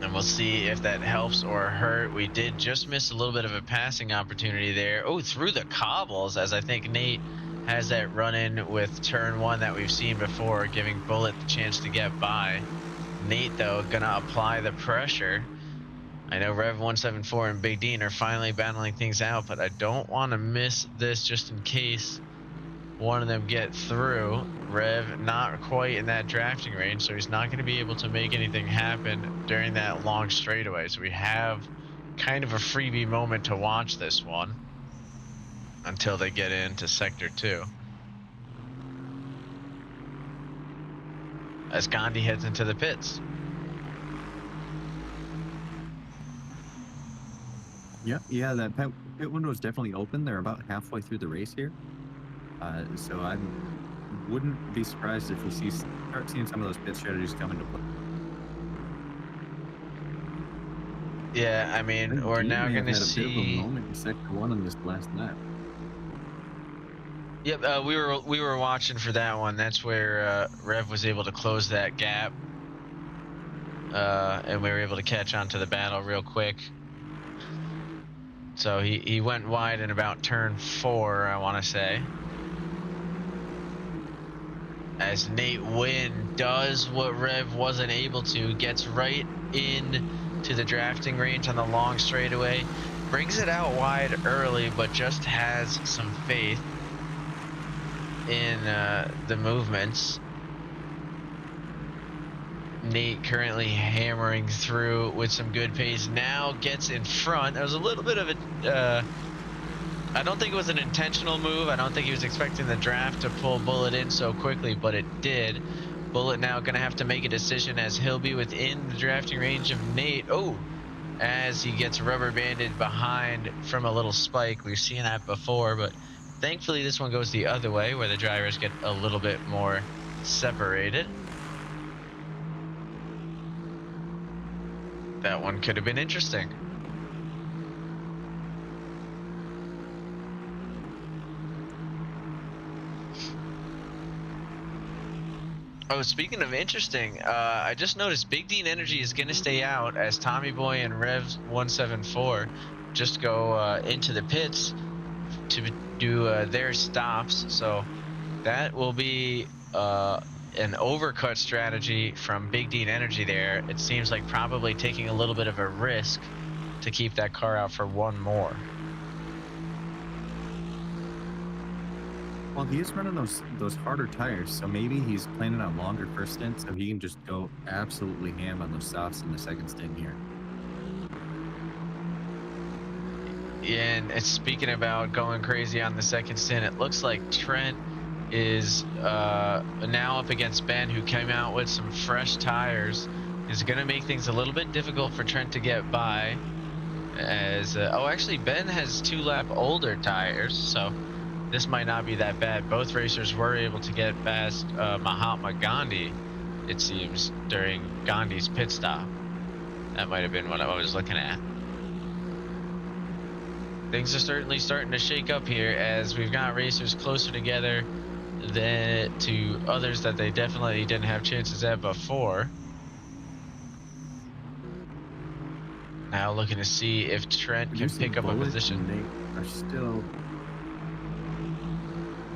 [SPEAKER 1] And we'll see if that helps or hurt. We did just miss a little bit of a passing opportunity there. Oh, through the cobbles, as I think Nate has that run in with turn 1 that we've seen before, giving Bullet the chance to get by. Nate, though, gonna apply the pressure. I know Rev 174 and Big Dean are finally battling things out, but I don't want to miss this just in case one of them get through. Rev not quite in that drafting range, so he's not going to be able to make anything happen during that long straightaway. So we have kind of a freebie moment to watch this one until they get into sector 2. As Gandhi heads into the pits.
[SPEAKER 2] Yeah, that pit window is definitely open. They're about halfway through the race here. So I wouldn't be surprised if we start seeing some of those pit strategies come into play.
[SPEAKER 1] Yeah, I mean, we're now going to see.
[SPEAKER 2] Bit of a moment in sector 1 on this last lap.
[SPEAKER 1] Yep, we were watching for that one. That's where Rev was able to close that gap, and we were able to catch on to the battle real quick. So he went wide in about turn 4, I want to say. As Nate Wynn does what Rev wasn't able to, gets right in to the drafting range on the long straightaway, brings it out wide early, but just has some faith in the movements. Nate currently hammering through with some good pace. Now gets in front. That was a little bit of a I don't think it was an intentional move. I don't think he was expecting the draft to pull Bullet in so quickly, but it did. Bullet now going to have to make a decision as he'll be within the drafting range of Nate. Oh, as he gets rubber banded behind from a little spike. We've seen that before, but thankfully this one goes the other way where the drivers get a little bit more separated. That one could have been interesting. Oh, speaking of interesting, I just noticed Big Dean Energy is going to stay out as Tommy Boy and Revs 174 just go into the pits to do their stops. So that will be an overcut strategy from Big Dean Energy there. It seems like probably taking a little bit of a risk to keep that car out for one more.
[SPEAKER 2] Well, he is running those harder tires, so maybe he's planning on longer first stint, so he can just go absolutely ham on those softs in the second stint here.
[SPEAKER 1] Yeah, and speaking about going crazy on the second stint, it looks like Trent is now up against Ben, who came out with some fresh tires. Is going to make things a little bit difficult for Trent to get by. As oh, actually, Ben has 2 lap older tires, so this might not be that bad. Both racers were able to get past Mahatma Gandhi, it seems, during Gandhi's pit stop. That might have been what I was looking at. Things are certainly starting to shake up here as we've got racers closer together than to others that they definitely didn't have chances at before. Now looking to see if Trent can pick up a position.
[SPEAKER 2] They are still...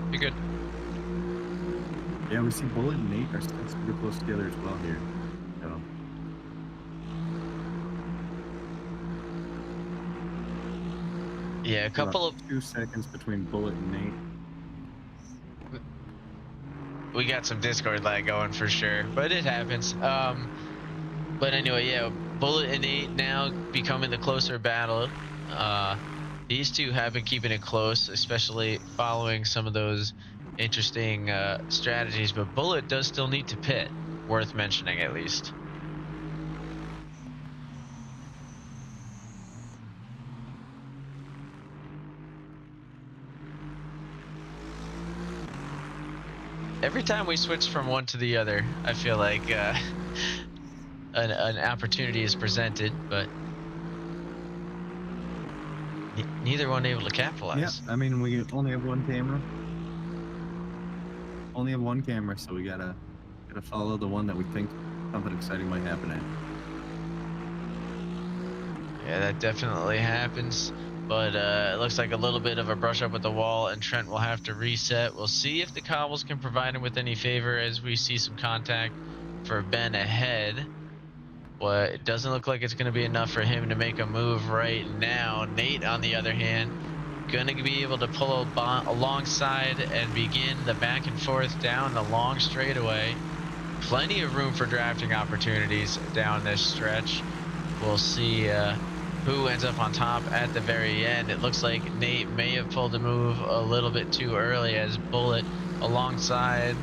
[SPEAKER 1] You're good.
[SPEAKER 2] Yeah, we see Bullet and Nate are still super close together as well here. So.
[SPEAKER 1] Yeah, a couple of
[SPEAKER 2] 2 seconds between Bullet and Nate.
[SPEAKER 1] We got some Discord lag going for sure, but it happens. But anyway, yeah, Bullet and Nate now becoming the closer battle. These two have been keeping it close, especially following some of those interesting strategies, but Bullet does still need to pit, worth mentioning at least. Every time we switch from one to the other, I feel like an opportunity is presented, but neither one able to capitalize.
[SPEAKER 2] Yeah, I mean, we only have one camera. Only have one camera, so we gotta follow the one that we think something exciting might happen at.
[SPEAKER 1] Yeah, that definitely happens. But it looks like a little bit of a brush up with the wall, and Trent will have to reset. We'll see if the cobbles can provide him with any favor as we see some contact for Ben ahead. But it doesn't look like it's going to be enough for him to make a move right now. Nate, on the other hand, going to be able to pull alongside and begin the back and forth down the long straightaway. Plenty of room for drafting opportunities down this stretch. We'll see who ends up on top at the very end. It looks like Nate may have pulled a move a little bit too early as Bullet alongside.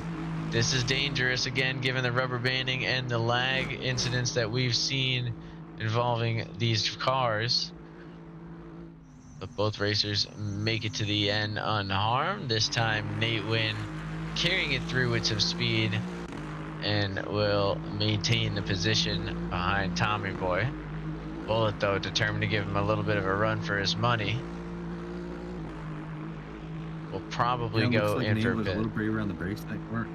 [SPEAKER 1] This is dangerous again, given the rubber banding and the lag incidents that we've seen involving these cars. But both racers make it to the end unharmed. This time Nate Wynn carrying it through with some speed and will maintain the position behind Tommy Boy. Bullet, though, determined to give him a little bit of a run for his money. We'll probably go in for a bit.
[SPEAKER 2] A little braver on the brakes that weren't.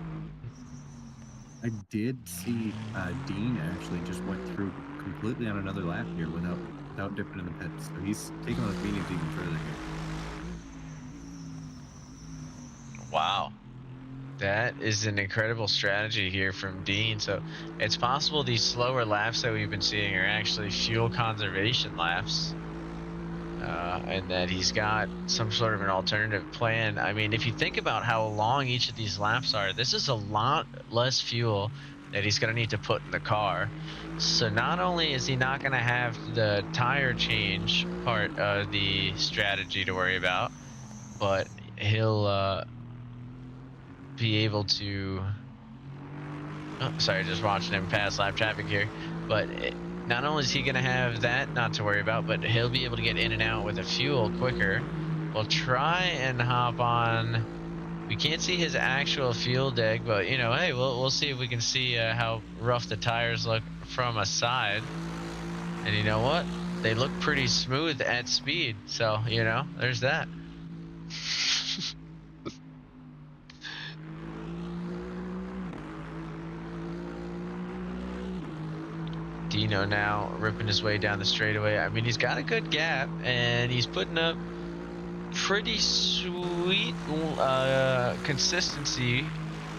[SPEAKER 2] I did see Dean actually just went through completely on another lap here without dipping in the pits. So he's taking those meetings even further here.
[SPEAKER 1] Wow. That is an incredible strategy here from Dean. So it's possible these slower laps that we've been seeing are actually fuel conservation laps. And that he's got some sort of an alternative plan. I mean, if you think about how long each of these laps are, this is a lot less fuel that he's going to need to put in the car. So not only is he not going to have the tire change part of the strategy to worry about, but he'll be able to Oh, sorry, just watching him pass lap traffic here. But not only is he going to have that not to worry about, but he'll be able to get in and out with the fuel quicker. We'll try and hop on. We can't see his actual fuel deck, but you know, hey, we'll see if we can see how rough the tires look from a side. And you know what? They look pretty smooth at speed. So you know, there's that. Dino now ripping his way down the straightaway. I mean, he's got a good gap, and he's putting up pretty sweet consistency.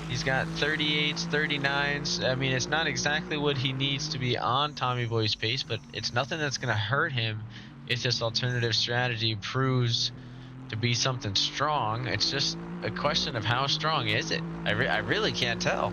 [SPEAKER 1] He's got 38s, 39s. I mean, it's not exactly what he needs to be on Tommy Boy's pace, but it's nothing that's going to hurt him if this alternative strategy proves to be something strong. It's just a question of how strong is it? I really can't tell.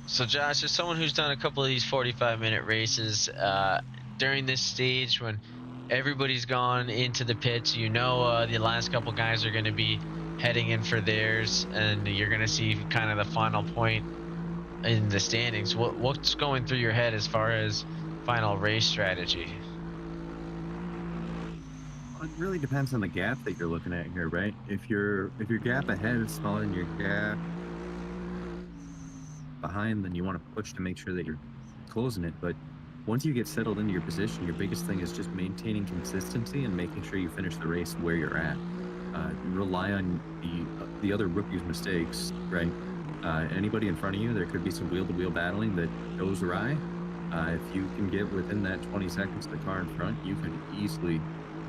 [SPEAKER 1] So Josh, as someone who's done a couple of these 45-minute races, during this stage when everybody's gone into the pits, you know, the last couple guys are going to be heading in for theirs, and you're going to see kind of the final point in the standings. What's going through your head as far as final race strategy?
[SPEAKER 2] Well, it really depends on the gap that you're looking at here, right? If your gap ahead is smaller than your gap behind, then you want to push to make sure that you're closing it. But once you get settled into your position, your biggest thing is just maintaining consistency and making sure you finish the race where you're at. Rely on the other rookies' mistakes, right? Anybody in front of you, there could be some wheel-to-wheel battling that goes awry. If you can get within that 20 seconds of the car in front, you can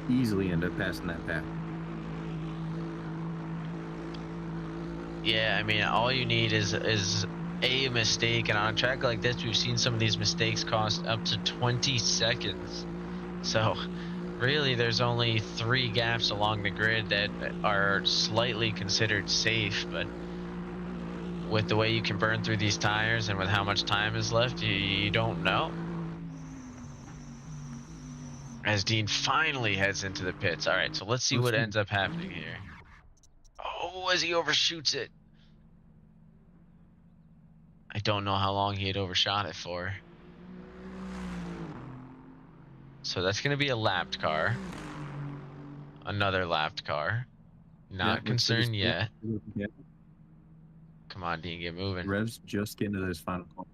[SPEAKER 2] easily end up passing that path.
[SPEAKER 1] Yeah, I mean, all you need is a mistake, and on a track like this, we've seen some of these mistakes cost up to 20 seconds. So really, there's only 3 gaps along the grid that are slightly considered safe, but with the way you can burn through these tires and with how much time is left, you don't know. As Dean finally heads into the pits. All right, so let's see what ends up happening here. Oh, as he overshoots it. I don't know how long he had overshot it for. So that's going to be a lapped car. Another lapped car. Not concerned yet. Come on, Dean, get moving.
[SPEAKER 2] Rev's just getting to this final corner.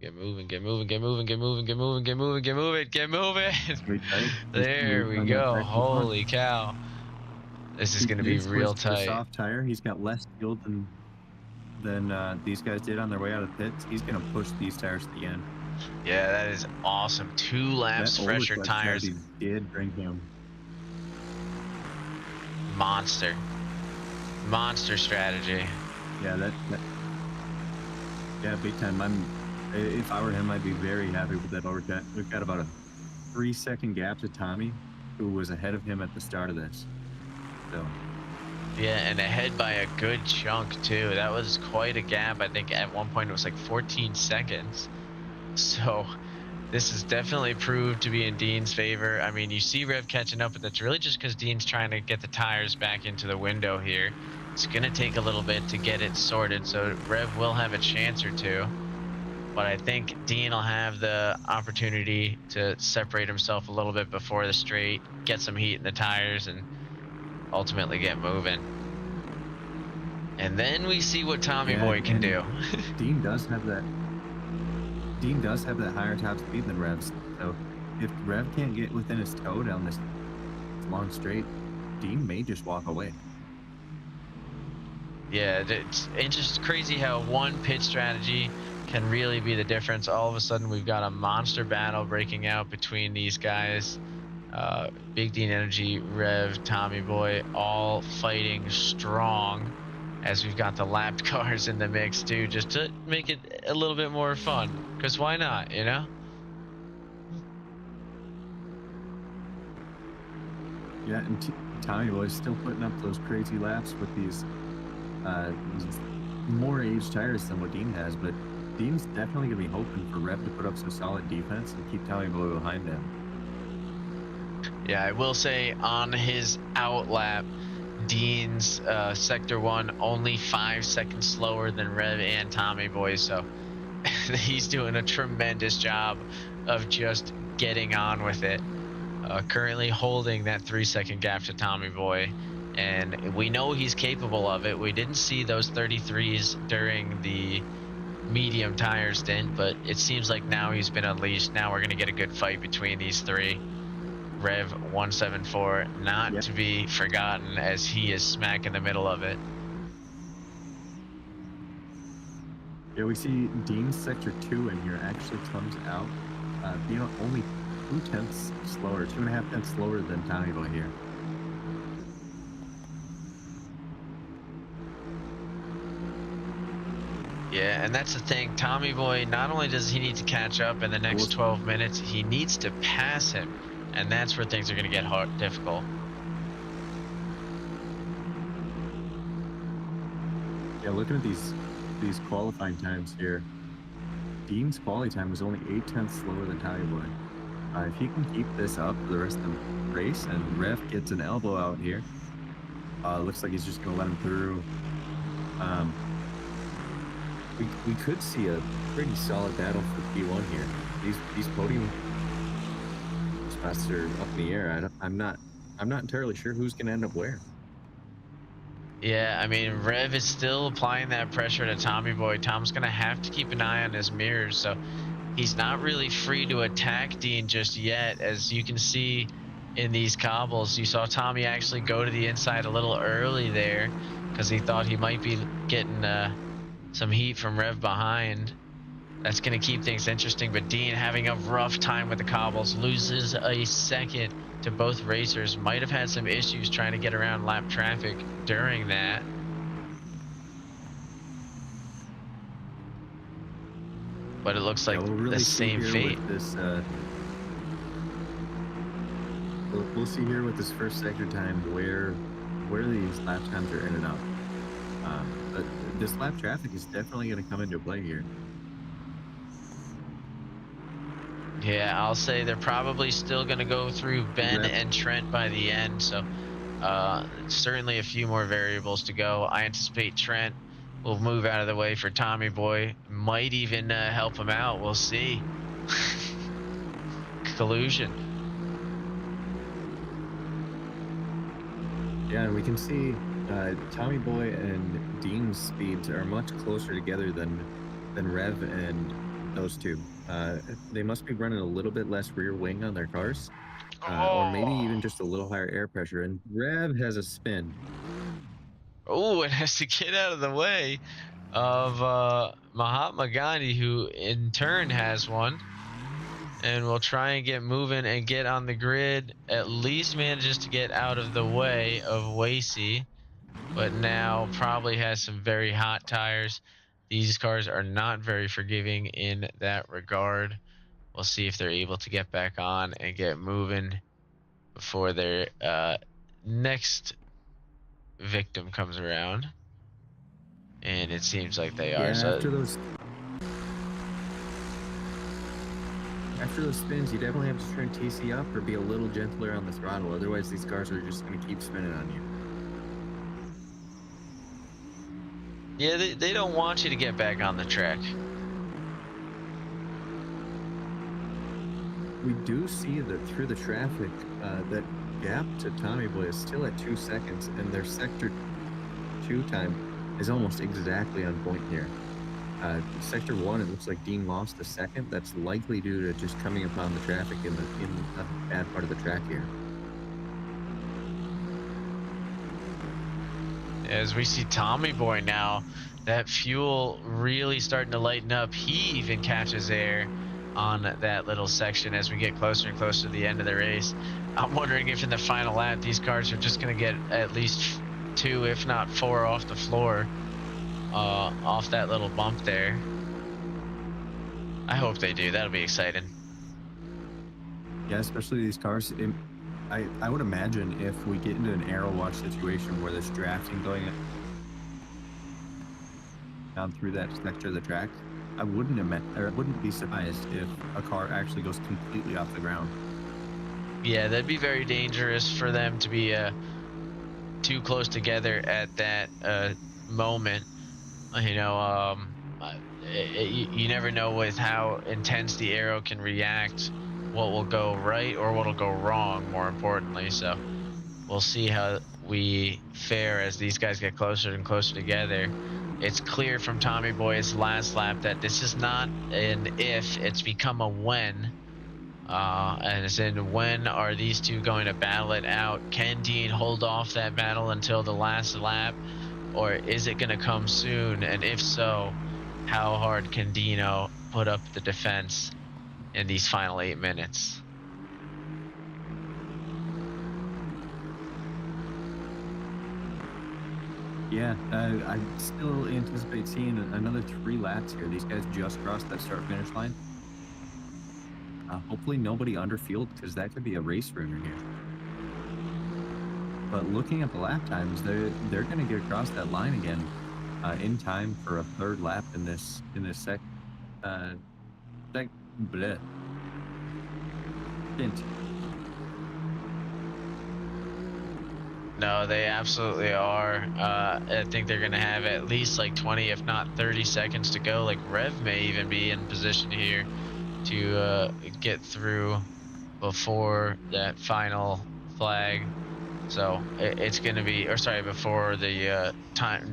[SPEAKER 1] Get moving, get moving, get moving, get moving, get moving, get moving, get moving, get moving. There we go. Holy cow. This is going to be real tight.
[SPEAKER 2] Soft tire. He's got less fuel than these guys did on their way out of the pits. He's going to push these tires to the end.
[SPEAKER 1] Yeah, that is awesome. 2 laps fresher tires.
[SPEAKER 2] Did bring him.
[SPEAKER 1] Monster strategy.
[SPEAKER 2] Yeah, yeah, big time. If I were him, I'd be very happy with that overcut. We've got about a 3-second gap to Tommy, who was ahead of him at the start of this. So.
[SPEAKER 1] Yeah, and ahead by a good chunk too. That was quite a gap. I think at one point it was like 14 seconds. So this has definitely proved to be in Dean's favor. I mean, you see Rev catching up, but that's really just because Dean's trying to get the tires back into the window here. It's going to take a little bit to get it sorted, so Rev will have a chance or two. But I think Dean will have the opportunity to separate himself a little bit before the straight, get some heat in the tires, and ultimately get moving. And then we see what Tommy Boy can do.
[SPEAKER 2] Dean does have that higher top speed than Rev's. So if Rev can't get within his toe down this long straight, Dean may just walk away.
[SPEAKER 1] Yeah, it's just crazy how one pit strategy can really be the difference. All of a sudden, we've got a monster battle breaking out between these guys. Big Dean Energy, Rev, Tommy Boy, all fighting strong, as we've got the lapped cars in the mix too, just to make it a little bit more fun. Because why not, you know?
[SPEAKER 2] Yeah, and Tommy Boy's still putting up those crazy laps with these more aged tires than what Dean has, but Dean's definitely going to be hoping for Rev to put up some solid defense and keep Tommy Boy behind him.
[SPEAKER 1] Yeah, I will say on his outlap, Dean's sector 1 only 5 seconds slower than Rev and Tommy Boy, so he's doing a tremendous job of just getting on with it. Currently holding that 3 second gap to Tommy Boy, and we know he's capable of it. We didn't see those 33s during the medium tire stint, but it seems like now he's been unleashed. Now we're going to get a good fight between these three. Rev 174, not
[SPEAKER 2] Yeah.
[SPEAKER 1] to be forgotten, as he is smack in the middle of it.
[SPEAKER 2] Yeah, we see Dean's sector 2 in here actually comes out being only 2/10 slower, 2.5 tenths slower than Tommy Boy here.
[SPEAKER 1] Yeah, and that's the thing. Tommy Boy, not only does he need to catch up in the next 12 minutes, he needs to pass him, and that's where things are going to get difficult.
[SPEAKER 2] Yeah, looking at these qualifying times here, Dean's quality time was only 8/10 slower than Tommy Boy. If he can keep this up for the rest of the race and Rev gets an elbow out here, looks like he's just going to let him through. We could see a pretty solid battle for P1 here. These podium spots are up in the air. I'm not entirely sure who's going to end up where.
[SPEAKER 1] Yeah, I mean, Rev is still applying that pressure to Tommy Boy. Tom's going to have to keep an eye on his mirrors, so he's not really free to attack Dean just yet. As you can see in these cobbles, you saw Tommy actually go to the inside a little early there because he thought he might be getting some heat from Rev behind. That's going to keep things interesting, but Dean having a rough time with the cobbles, loses a second to both racers. Might have had some issues trying to get around lap traffic during that. But it looks like
[SPEAKER 2] we'll really
[SPEAKER 1] the same fate.
[SPEAKER 2] We'll see here with this first sector time where these lap times are ended up. But this lap traffic is definitely going to come into play here.
[SPEAKER 1] Yeah, I'll say they're probably still going to go through Ben and Trent by the end. So certainly a few more variables to go. I anticipate Trent will move out of the way for Tommy Boy. Might even help him out. We'll see. Collusion.
[SPEAKER 2] Yeah, and we can see Tommy Boy and Dean's speeds are much closer together than Rev and those two. They must be running a little bit less rear wing on their cars, or maybe even just a little higher air pressure. And Rev has a spin.
[SPEAKER 1] Oh, it has to get out of the way of Mahatma Gandhi, who in turn has one. And we'll try and get moving and get on the grid. At least manages to get out of the way of Wasey, but now probably has some very hot tires. These cars are not very forgiving in that regard. We'll see if they're able to get back on and get moving before their next victim comes around. And it seems like they are.
[SPEAKER 2] Yeah,
[SPEAKER 1] So
[SPEAKER 2] after those spins, you definitely have to turn TC up or be a little gentler on the throttle. Otherwise, these cars are just going to keep spinning on you.
[SPEAKER 1] yeah, they don't want you to get back on the track.
[SPEAKER 2] We do see that through the traffic, that gap to Tommy Boy is still at 2 seconds, and their sector 2 time is almost exactly on point here. Sector 1, it looks like Dean lost a second. That's likely due to just coming upon the traffic in a bad part of the track here.
[SPEAKER 1] As we see Tommy Boy now, that fuel really starting to lighten up. He even catches air on that little section as we get closer and closer to the end of the race. I'm wondering if in the final lap, these cars are just going to get at least 2, if not 4 off the floor, off that little bump there. I hope they do. That'll be exciting.
[SPEAKER 2] Yeah, especially these cars. I would imagine if we get into an aero watch situation where there's drafting going on, down through that sector of the track, I wouldn't be surprised if a car actually goes completely off the ground.
[SPEAKER 1] Yeah, that'd be very dangerous for them to be too close together at that moment. You know, you never know with how intense the arrow can react, what will go right or what will go wrong, more importantly. So we'll see how we fare as these guys get closer and closer together. It's clear from Tommy Boy's last lap that this is not an if, it's become a when. And it's in when are these two going to battle it out? Can Dean hold off that battle until the last lap, or is it going to come soon? And if so, how hard can Dino put up the defense in these final 8 minutes?
[SPEAKER 2] Yeah, I still anticipate seeing another 3 laps here. These guys just crossed that start finish line. Hopefully nobody underfueled because that could be a race ruiner here. But looking at the lap times, they're going to get across that line again in time for a 3rd lap in this bleh, stint.
[SPEAKER 1] No, they absolutely are. I think they're going to have at least like 20, if not 30 seconds to go. Like Rev may even be in position here to get through before that final flag. So it's going to be, or sorry, before the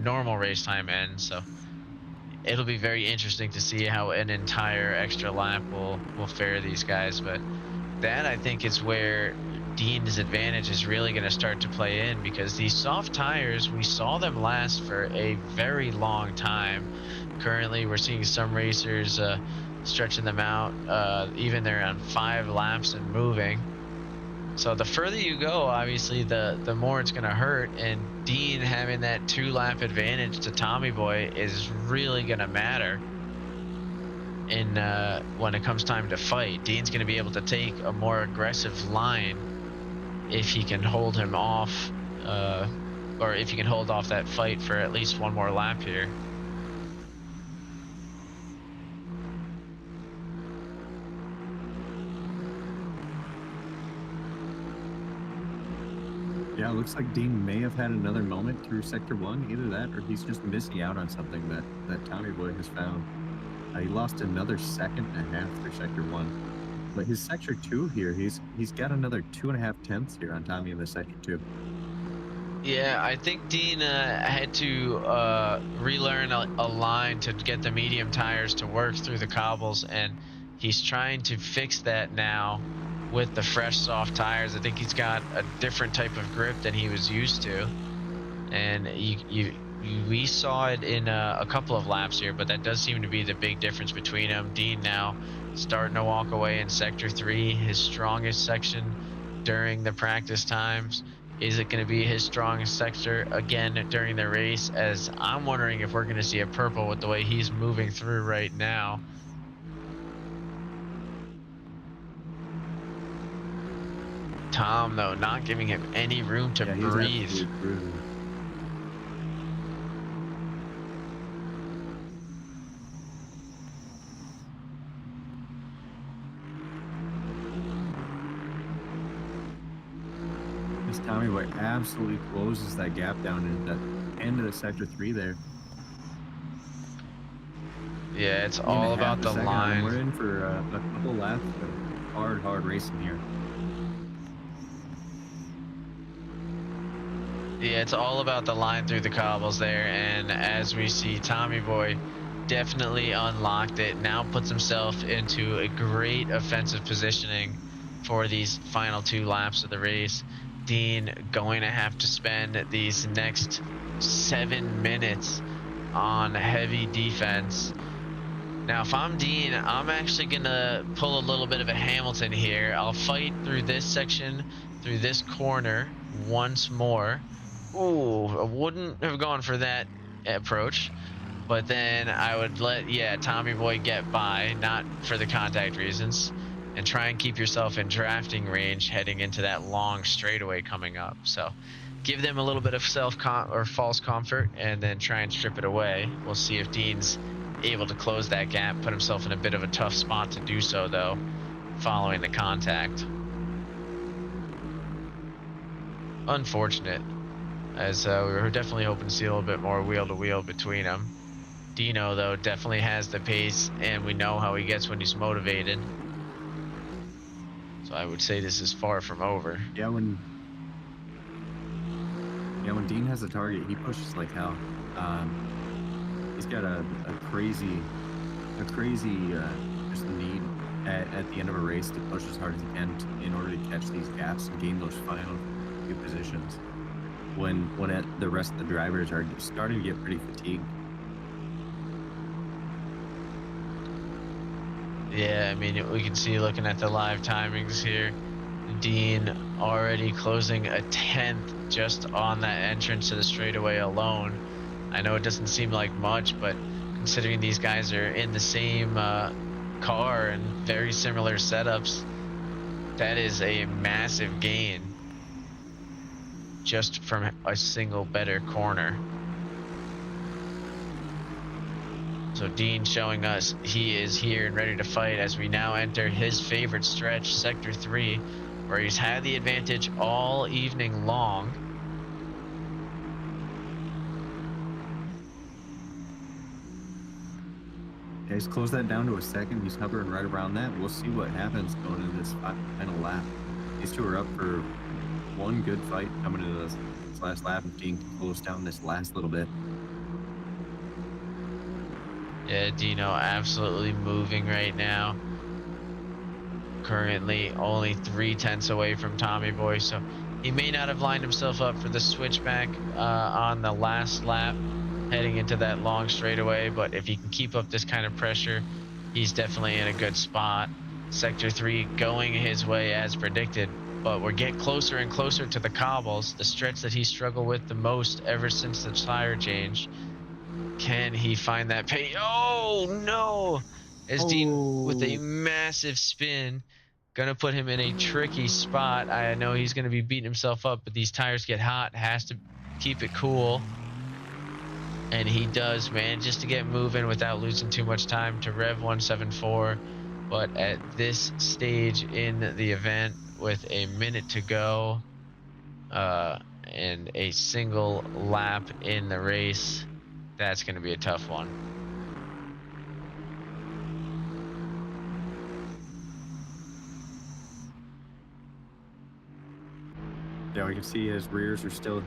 [SPEAKER 1] normal race time ends. So it'll be very interesting to see how an entire extra lap will fare these guys. But that, I think, is where Dean's advantage is really going to start to play in, because these soft tires, we saw them last for a very long time. Currently, we're seeing some racers stretching them out. Even they're on 5 laps and moving. So the further you go, obviously, the more it's going to hurt. And Dean having that 2-lap advantage to Tommy Boy is really going to matter in when it comes time to fight. Dean's going to be able to take a more aggressive line if he can hold him off, or if he can hold off that fight for at least one more lap here.
[SPEAKER 2] Yeah, it looks like Dean may have had another moment through Sector 1. Either that or he's just missing out on something that Tommy Boy has found. He lost another 1.5 through Sector 1. But his Sector 2 here, he's got another 2.5 tenths here on Tommy in the Sector 2.
[SPEAKER 1] Yeah, I think Dean had to relearn a line to get the medium tires to work through the cobbles, and he's trying to fix that now with the fresh soft tires. I think he's got a different type of grip than he was used to, and we saw it in a couple of laps here, but that does seem to be the big difference between them. Dean now starting to walk away in Sector 3, his strongest section during the practice times. Is it going to be his strongest sector again during the race? As I'm wondering if we're going to see a purple with the way he's moving through right now. Tom, though, not giving him any room to breathe.
[SPEAKER 2] Tommy Boy absolutely closes that gap down in the end of the Sector 3 there.
[SPEAKER 1] Yeah, it's all about the line.
[SPEAKER 2] We're in for a couple laps of hard racing here.
[SPEAKER 1] Yeah, it's all about the line through the cobbles there, and as we see, Tommy Boy definitely unlocked it. Now puts himself into a great offensive positioning for these final 2 laps of the race. Dean going to have to spend these next 7 minutes on heavy defense. Now, if I'm Dean, I'm actually going to pull a little bit of a Hamilton here. I'll fight through this section, through this corner once more. Ooh, I wouldn't have gone for that approach. But then I would let, Tommy Boy get by, not for the contact reasons, and try and keep yourself in drafting range heading into that long straightaway coming up. So give them a little bit of false comfort, and then try and strip it away. We'll see if Dean's able to close that gap, put himself in a bit of a tough spot to do so, though, following the contact. Unfortunate, as we were definitely hoping to see a little bit more wheel-to-wheel between them. Dino, though, definitely has the pace, and we know how he gets when he's motivated. So I would say this is far from over.
[SPEAKER 2] Yeah, when Dean has a target, he pushes like hell. He's got a crazy just need at the end of a race to push as hard as he can in order to catch these gaps and gain those final few positions. When the rest of the drivers are starting to get pretty fatigued.
[SPEAKER 1] Yeah, I mean, we can see looking at the live timings here, Dean already closing a 10th just on that entrance to the straightaway alone. I know it doesn't seem like much, but considering these guys are in the same car and very similar setups, that is a massive gain just from a single better corner. So Dean showing us he is here and ready to fight as we now enter his favorite stretch, Sector 3, where he's had the advantage all evening long.
[SPEAKER 2] Yeah, he's closed that down to a second. He's hovering right around that. We'll see what happens going into this final lap. These two are up for one good fight coming into this last lap, and Dean can close down this last little bit.
[SPEAKER 1] Yeah, Dino absolutely moving right now. Currently only 3/10 away from Tommy Boy, so he may not have lined himself up for the switchback on the last lap heading into that long straightaway, but if he can keep up this kind of pressure, he's definitely in a good spot. Sector 3 going his way as predicted, but we're getting closer and closer to the cobbles, the stretch that he struggled with the most ever since the tire change. Can he find that pace? Oh no! As Dean with a massive spin, gonna put him in a tricky spot. I know he's gonna be beating himself up, but these tires get hot, has to keep it cool. And he does manage to get moving without losing too much time to Rev 174. But at this stage in the event, with a minute to go and a single lap in the race, that's going to be a tough one.
[SPEAKER 2] Yeah, we can see his rears are still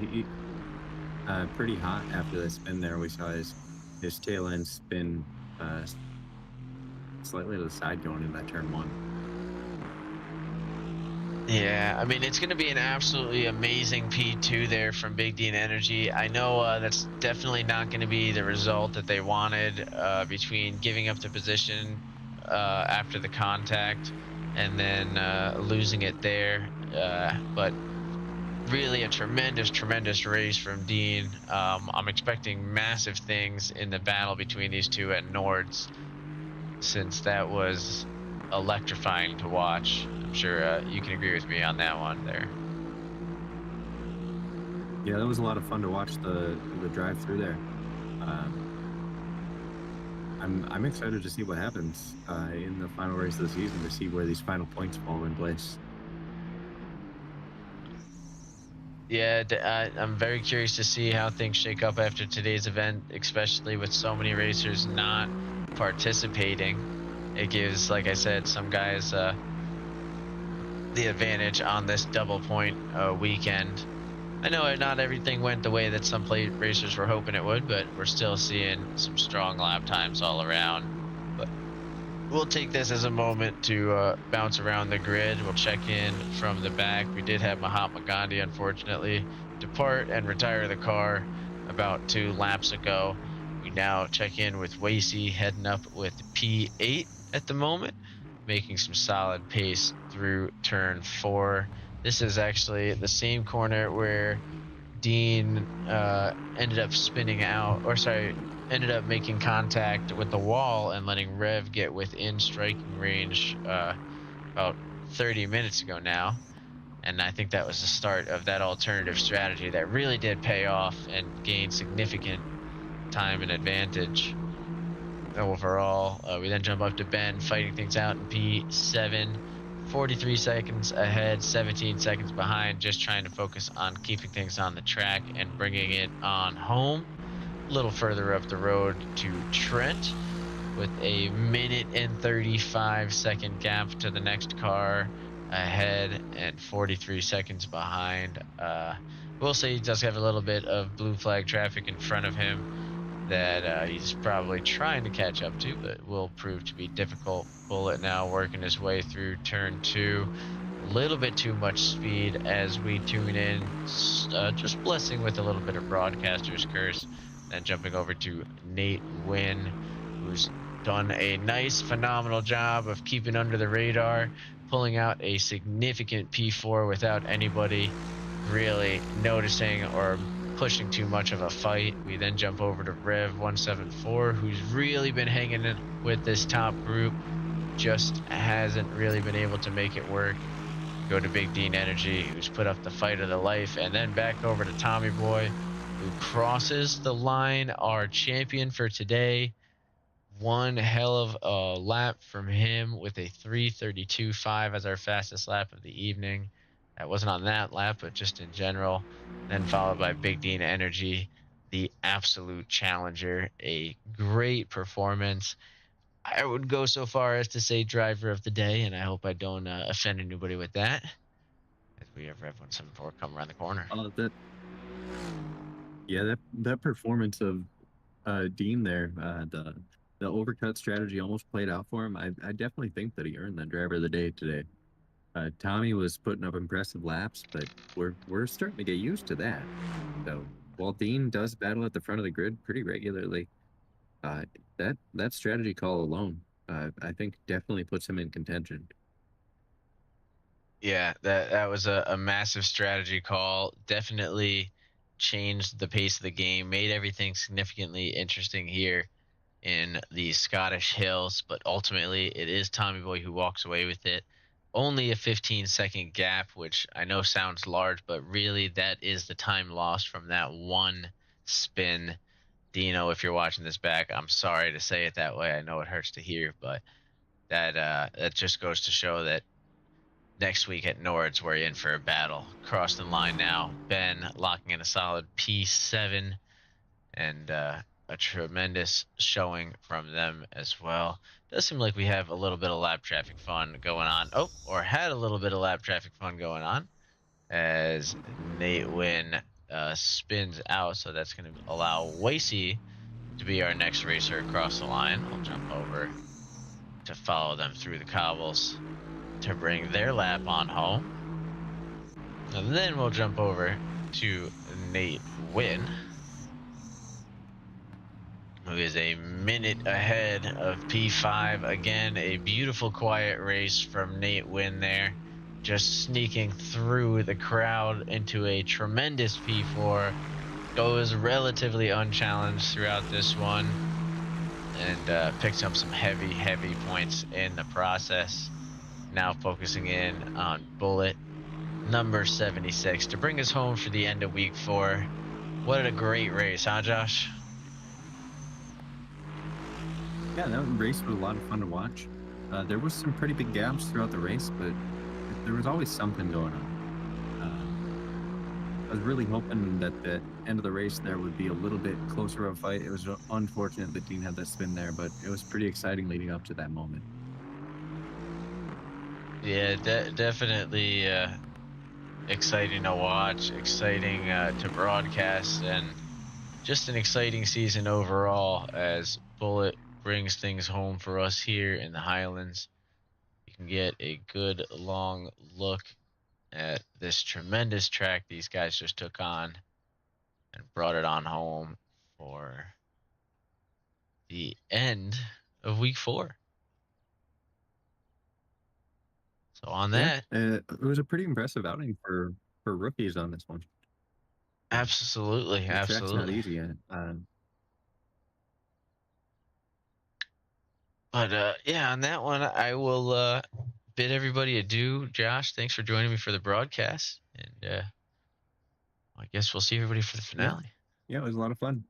[SPEAKER 2] pretty hot after the spin there. We saw his tail end spin slightly to the side going into that turn one.
[SPEAKER 1] Yeah, I mean, it's going to be an absolutely amazing P2 there from Big Dean Energy. I know that's definitely not going to be the result that they wanted between giving up the position after the contact and then losing it there. But really a tremendous race from Dean. I'm expecting massive things in the battle between these two at Nords, since that was electrifying to watch. I'm sure you can agree with me on that one there.
[SPEAKER 2] Yeah, that was a lot of fun to watch the drive through there. I'm excited to see what happens in the final race of the season, to see where these final points fall in place.
[SPEAKER 1] Yeah, I'm very curious to see how things shake up after today's event, especially with so many racers not participating. It gives, like I said, some guys the advantage on this double point weekend. I know not everything went the way that some racers were hoping it would, but we're still seeing some strong lap times all around. But we'll take this as a moment to bounce around the grid. We'll check in from the back. We did have Mahatma Gandhi, unfortunately, depart and retire the car about 2 laps ago. We now check in with Wasey heading up with P8 at the moment, making some solid pace through turn 4. This is actually the same corner where Dean ended up spinning out, or sorry, ended up making contact with the wall and letting Rev get within striking range about 30 minutes ago now. And I think that was the start of that alternative strategy that really did pay off and gain significant time and advantage overall. We then jump up to Ben, fighting things out in P7, 43 seconds ahead, 17 seconds behind, just trying to focus on keeping things on the track and bringing it on home. A little further up the road to Trent with a minute and 35-second gap to the next car ahead and 43 seconds behind. We'll say he does have a little bit of blue flag traffic in front of him that he's probably trying to catch up to, but will prove to be difficult. Bullet now working his way through turn two. A little bit too much speed as we tune in, just blessing with a little bit of broadcaster's curse. Then jumping over to Nate Wynn, who's done a nice, phenomenal job of keeping under the radar, pulling out a significant P4 without anybody really noticing or pushing too much of a fight. We then jump over to Rev 174, who's really been hanging in with this top group, just hasn't really been able to make it work. Go to Big Dean Energy, who's put up the fight of the life, and then back over to Tommy Boy, who crosses the line, our champion for today. One hell of a lap from him with a 3:32.5 as our fastest lap of the evening. That wasn't on that lap, but just in general. Then followed by Big Dean Energy, the absolute challenger. A great performance. I would go so far as to say driver of the day, and I hope I don't offend anybody with that, as we have Rev 174 come around the corner.
[SPEAKER 2] That yeah, that performance of Dean there, the overcut strategy almost played out for him. I definitely think that he earned the driver of the day today. Tommy was putting up impressive laps, but we're starting to get used to that. So while Dean does battle at the front of the grid pretty regularly, uh, that strategy call alone, I think definitely puts him in contention.
[SPEAKER 1] Yeah, that was a massive strategy call. Definitely changed the pace of the game, made everything significantly interesting here in the Scottish Hills, but ultimately it is Tommy Boy who walks away with it. Only a 15-second gap, which I know sounds large, but really that is the time lost from that one spin. Dino, if you're watching this back, I'm sorry to say it that way. I know it hurts to hear, but that just goes to show that next week at Nords, we're in for a battle. Crossing the line now. Ben locking in a solid P7 and a tremendous showing from them as well. Does seem like we have a little bit of lap traffic fun going on. Oh, or had a little bit of lap traffic fun going on as Nate Wynn spins out. So that's going to allow Wasey to be our next racer across the line. I'll jump over to follow them through the cobbles to bring their lap on home. And then we'll jump over to Nate Wynn, who is a minute ahead of P5. Again, a beautiful quiet race from Nate Wynn there. Just sneaking through the crowd into a tremendous P4. Goes relatively unchallenged throughout this one. And picks up some heavy points in the process. Now focusing in on Bullet, number 76, to bring us home for the end of week 4. What a great race, huh, Josh?
[SPEAKER 2] Yeah, that race was a lot of fun to watch. There was some pretty big gaps throughout the race, but there was always something going on. I was really hoping that the end of the race there would be a little bit closer of a fight. It was unfortunate that Dean had that spin there, but it was pretty exciting leading up to that moment.
[SPEAKER 1] Yeah, definitely exciting to watch, exciting to broadcast, and just an exciting season overall as Bullet brings things home for us here in the Highlands. You can get a good long look at this tremendous track these guys just took on and brought it on home for the end of week 4. So on
[SPEAKER 2] Yeah,
[SPEAKER 1] that,
[SPEAKER 2] it was a pretty impressive outing for rookies on this one.
[SPEAKER 1] absolutely,
[SPEAKER 2] The track's not
[SPEAKER 1] absolutely.
[SPEAKER 2] easy.
[SPEAKER 1] But yeah, on that one, I will bid everybody adieu. Josh, thanks for joining me for the broadcast, and I guess we'll see everybody for the
[SPEAKER 2] Yeah.
[SPEAKER 1] finale.
[SPEAKER 2] Yeah, it was a lot of fun.